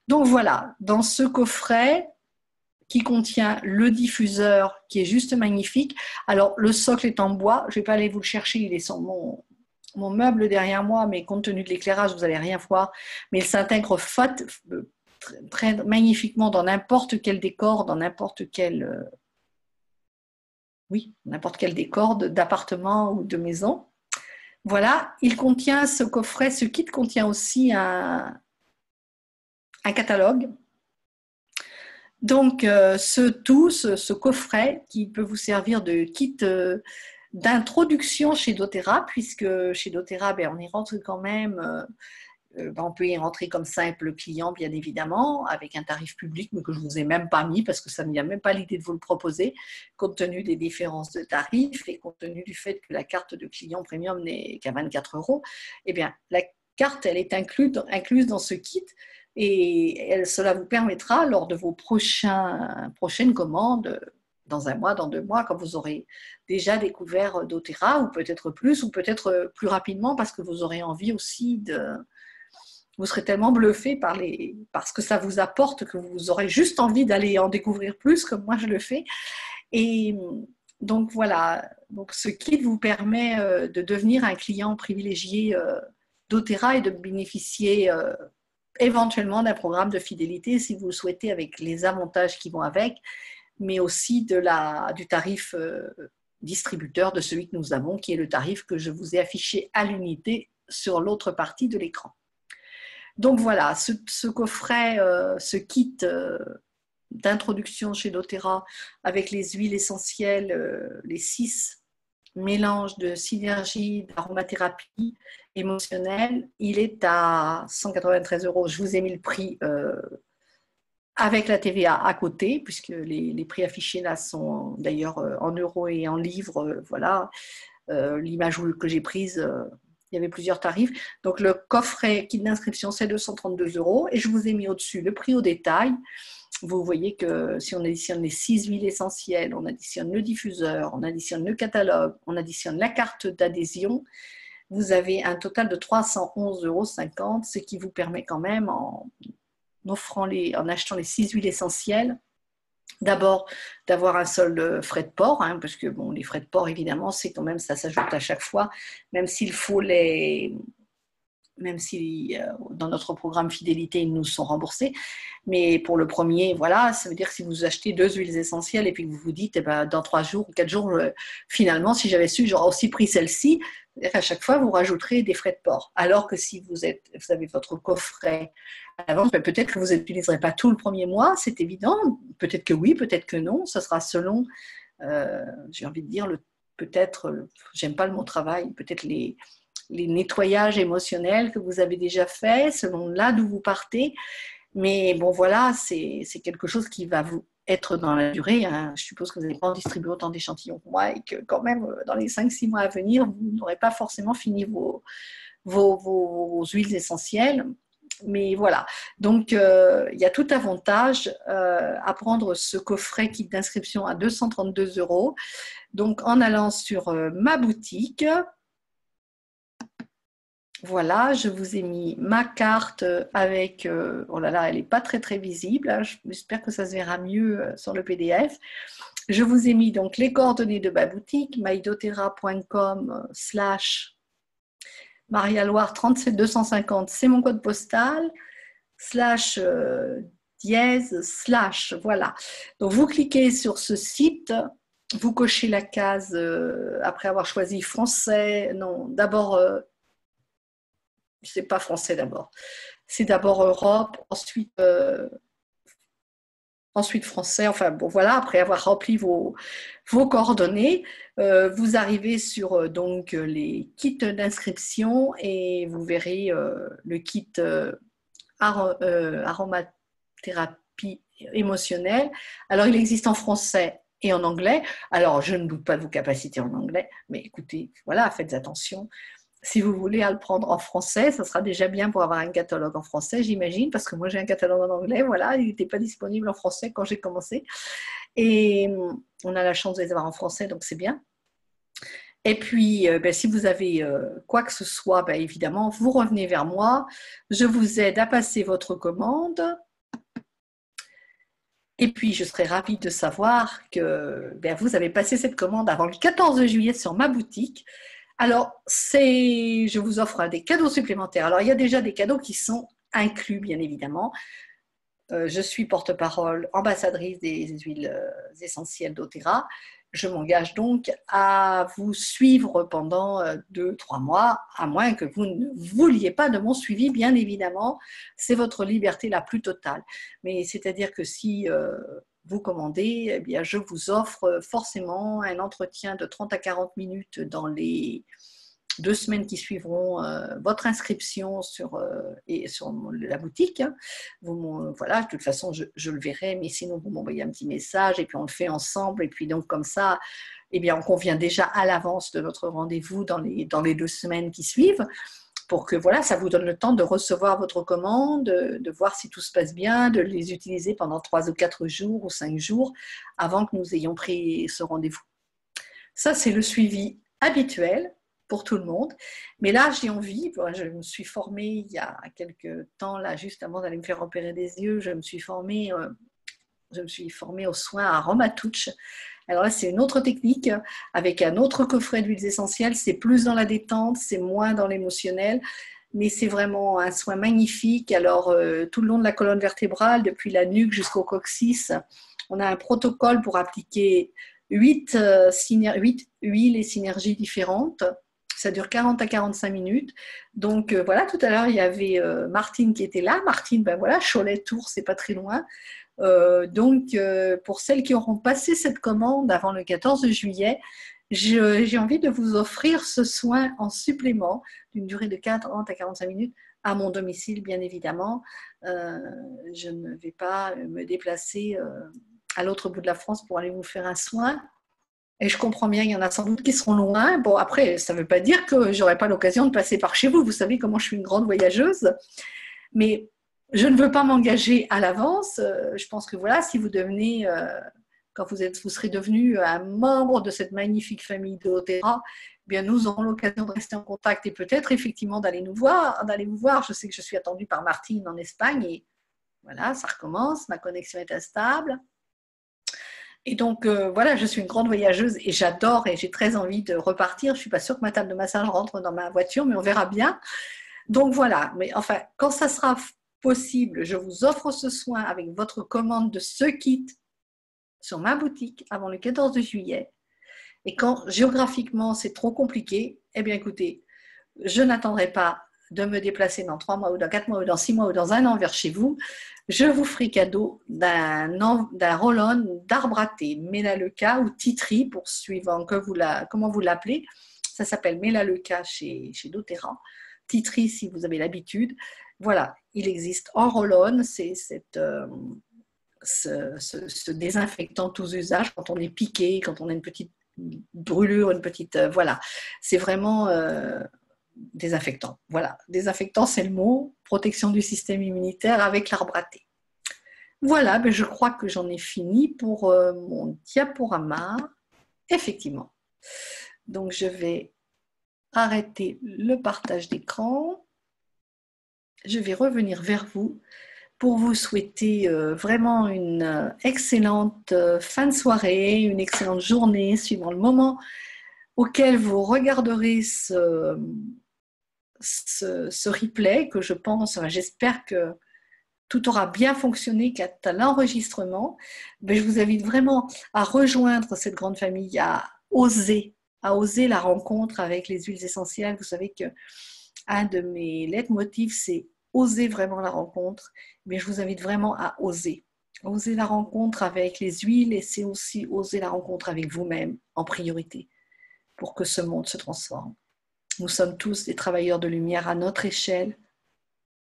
Donc voilà, dans ce coffret qui contient le diffuseur qui est juste magnifique. Alors le socle est en bois, je ne vais pas aller vous le chercher, il est sur mon meuble derrière moi, mais compte tenu de l'éclairage, vous n'allez rien voir. Mais il s'intègre très magnifiquement dans n'importe quel décor, dans n'importe quel décor d'appartement ou de maison. Voilà, il contient ce coffret, ce kit contient aussi un catalogue Donc, ce coffret qui peut vous servir de kit d'introduction chez doTERRA, puisque chez doTERRA, ben, on y rentre quand même, on peut y rentrer comme simple client, bien évidemment, avec un tarif public, mais que je ne vous ai même pas mis, parce que ça ne me vient même pas l'idée de vous le proposer, compte tenu des différences de tarifs et compte tenu du fait que la carte de client premium n'est qu'à 24 €. Eh bien, la carte, elle est incluse dans ce kit, et cela vous permettra, lors de vos prochaines commandes, dans un mois, dans 2 mois, quand vous aurez déjà découvert doTERRA, ou peut-être plus rapidement, parce que vous aurez envie aussi vous serez tellement bluffé par ce que ça vous apporte, que vous aurez juste envie d'aller en découvrir plus, comme moi je le fais. Et donc voilà, donc ce kit vous permet de devenir un client privilégié doTERRA et de bénéficier éventuellement d'un programme de fidélité si vous le souhaitez, avec les avantages qui vont avec, mais aussi du tarif distributeur de celui que nous avons, qui est le tarif que je vous ai affiché à l'unité sur l'autre partie de l'écran. Donc voilà, ce coffret, ce kit d'introduction chez doTERRA avec les huiles essentielles, les 6 mélanges de synergie, d'aromathérapie émotionnelle, il est à 193 €. Je vous ai mis le prix avec la TVA à côté, puisque les prix affichés là sont d'ailleurs en euros et en livres. Voilà, l'image que j'ai prise, il y avait plusieurs tarifs. Donc le coffret kit d'inscription, c'est 232 €, et je vous ai mis au-dessus le prix au détail. Vous voyez que si on additionne les 6 huiles essentielles, on additionne le diffuseur, on additionne le catalogue, on additionne la carte d'adhésion, vous avez un total de 311,50 €, ce qui vous permet quand même, en achetant les 6 huiles essentielles, d'abord d'avoir un seul frais de port, parce que bon, les frais de port, évidemment, c'est quand même, ça s'ajoute à chaque fois, même s'il faut même si dans notre programme fidélité, ils nous sont remboursés. Mais pour le premier, voilà, ça veut dire que si vous achetez 2 huiles essentielles et puis que vous vous dites, dans 3 jours ou 4 jours, finalement, si j'avais su, j'aurais aussi pris celle-ci, c'est-à-dire qu'à chaque fois, vous rajouterez des frais de port. Alors que si vous avez votre coffret à l'avance, peut-être que vous n'utiliserez pas tout le premier mois, c'est évident. Peut-être que oui, peut-être que non. Ça sera selon, j'ai envie de dire, peut-être, j'aime pas le mot travail, peut-être les nettoyages émotionnels que vous avez déjà faits, selon là d'où vous partez. Mais bon, voilà, c'est quelque chose qui va vous être dans la durée. Je suppose que vous n'allez pas en distribuer autant d'échantillons que moi, et que quand même, dans les 5-6 mois à venir, vous n'aurez pas forcément fini vos huiles essentielles. Mais voilà, donc il y a tout avantage à prendre ce coffret kit d'inscription à 232 €. Donc en allant sur ma boutique, voilà, je vous ai mis ma carte avec, oh là là, elle n'est pas très très visible, j'espère que ça se verra mieux sur le PDF. Je vous ai mis donc les coordonnées de ma boutique, mydoterra.com/Maria-Loire 37250, c'est mon code postal, /dièse/, voilà. Donc vous cliquez sur ce site, vous cochez la case après avoir choisi français, non, d'abord c'est pas français d'abord. C'est d'abord Europe, ensuite français. Enfin bon, voilà. Après avoir rempli vos coordonnées, vous arrivez sur donc les kits d'inscription, et vous verrez le kit aromathérapie émotionnelle. Alors il existe en français et en anglais. Alors je ne doute pas de vos capacités en anglais, mais écoutez, voilà, faites attention. Si vous voulez le prendre en français, ça sera déjà bien pour avoir un catalogue en français, j'imagine, parce que moi j'ai un catalogue en anglais, voilà, il n'était pas disponible en français quand j'ai commencé. Et on a la chance de les avoir en français, donc c'est bien. Et puis, si vous avez quoi que ce soit, évidemment, vous revenez vers moi. Je vous aide à passer votre commande. Et puis, je serais ravie de savoir que vous avez passé cette commande avant le 14 juillet sur ma boutique. Alors, je vous offre des cadeaux supplémentaires. Alors, il y a déjà des cadeaux qui sont inclus, bien évidemment. Je suis porte-parole, ambassadrice des huiles essentielles doTERRA. Je m'engage donc à vous suivre pendant 2, 3 mois, à moins que vous ne vouliez pas de mon suivi, bien évidemment. C'est votre liberté la plus totale. Mais c'est-à-dire que si vous commandez, eh bien, je vous offre forcément un entretien de 30 à 40 minutes dans les 2 semaines qui suivront votre inscription sur la boutique. Voilà, de toute façon, je le verrai, mais sinon, vous m'envoyez un petit message et puis on le fait ensemble. Et puis donc, comme ça, eh bien, on convient déjà à l'avance de notre rendez-vous dans les 2 semaines qui suivent pour que voilà, ça vous donne le temps de recevoir votre commande, de voir si tout se passe bien, de les utiliser pendant 3 ou 4 jours ou 5 jours avant que nous ayons pris ce rendez-vous. Ça, c'est le suivi habituel pour tout le monde. Mais là, j'ai envie, je me suis formée il y a quelques temps, là, juste avant d'aller me faire opérer des yeux, je me suis formée aux soins Aromatouch. Alors là, c'est une autre technique avec un autre coffret d'huiles essentielles. C'est plus dans la détente, c'est moins dans l'émotionnel, mais c'est vraiment un soin magnifique. Alors, tout le long de la colonne vertébrale, depuis la nuque jusqu'au coccyx, on a un protocole pour appliquer 8 huiles et synergies différentes. Ça dure 40 à 45 minutes. Donc voilà, tout à l'heure, il y avait Martine qui était là. Martine, ben voilà, Cholet-Tours, c'est pas très loin. Donc, pour celles qui auront passé cette commande avant le 14 juillet, j'ai envie de vous offrir ce soin en supplément d'une durée de 40 à 45 minutes à mon domicile, bien évidemment. Je ne vais pas me déplacer à l'autre bout de la France pour aller vous faire un soin. Et je comprends bien, il y en a sans doute qui seront loin. Bon, après, ça ne veut pas dire que je n'aurai pas l'occasion de passer par chez vous. Vous savez comment je suis une grande voyageuse. Mais je ne veux pas m'engager à l'avance. Je pense que voilà, si vous devenez, quand vous serez devenu un membre de cette magnifique famille de Otera, eh bien nous aurons l'occasion de rester en contact et peut-être effectivement d'aller vous voir. Je sais que je suis attendue par Martine en Espagne et voilà, ça recommence, ma connexion est instable. Et donc voilà, je suis une grande voyageuse et j'adore et j'ai très envie de repartir. Je ne suis pas sûre que ma table de massage rentre dans ma voiture, mais on verra bien. Donc voilà, mais enfin, quand ça sera possible, je vous offre ce soin avec votre commande de ce kit sur ma boutique avant le 14 juillet. Et quand géographiquement c'est trop compliqué, eh bien écoutez, je n'attendrai pas de me déplacer dans 3 mois ou dans 4 mois ou dans 6 mois ou dans un an vers chez vous. Je vous ferai cadeau d'un roll-on d'arbre à thé, Melaleuca ou Titri, pour suivant comment vous l'appelez. Ça s'appelle Melaleuca chez doTERRA. Titri si vous avez l'habitude. Voilà, il existe en roll-on, c'est ce désinfectant tous usages quand on est piqué, quand on a une petite brûlure, une petite... voilà, c'est vraiment désinfectant. Voilà, désinfectant c'est le mot, protection du système immunitaire avec l'arbre à thé. Voilà, ben je crois que j'en ai fini pour mon diaporama. Effectivement. Donc je vais arrêter le partage d'écran. Je vais revenir vers vous pour vous souhaiter vraiment une excellente fin de soirée, une excellente journée, suivant le moment auquel vous regarderez ce replay, que je pense, j'espère que tout aura bien fonctionné à l'enregistrement. Mais je vous invite vraiment à rejoindre cette grande famille, à oser la rencontre avec les huiles essentielles. Vous savez que un de mes leitmotifs, c'est oser vraiment la rencontre. Mais je vous invite vraiment à oser la rencontre avec les huiles et c'est aussi oser la rencontre avec vous-même en priorité pour que ce monde se transforme. Nous sommes tous des travailleurs de lumière à notre échelle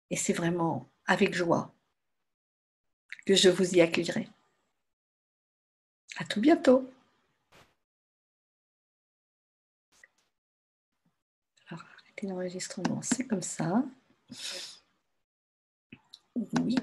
et c'est vraiment avec joie que je vous y accueillerai. À tout bientôt. Alors, arrêtez l'enregistrement, c'est comme ça. Oui.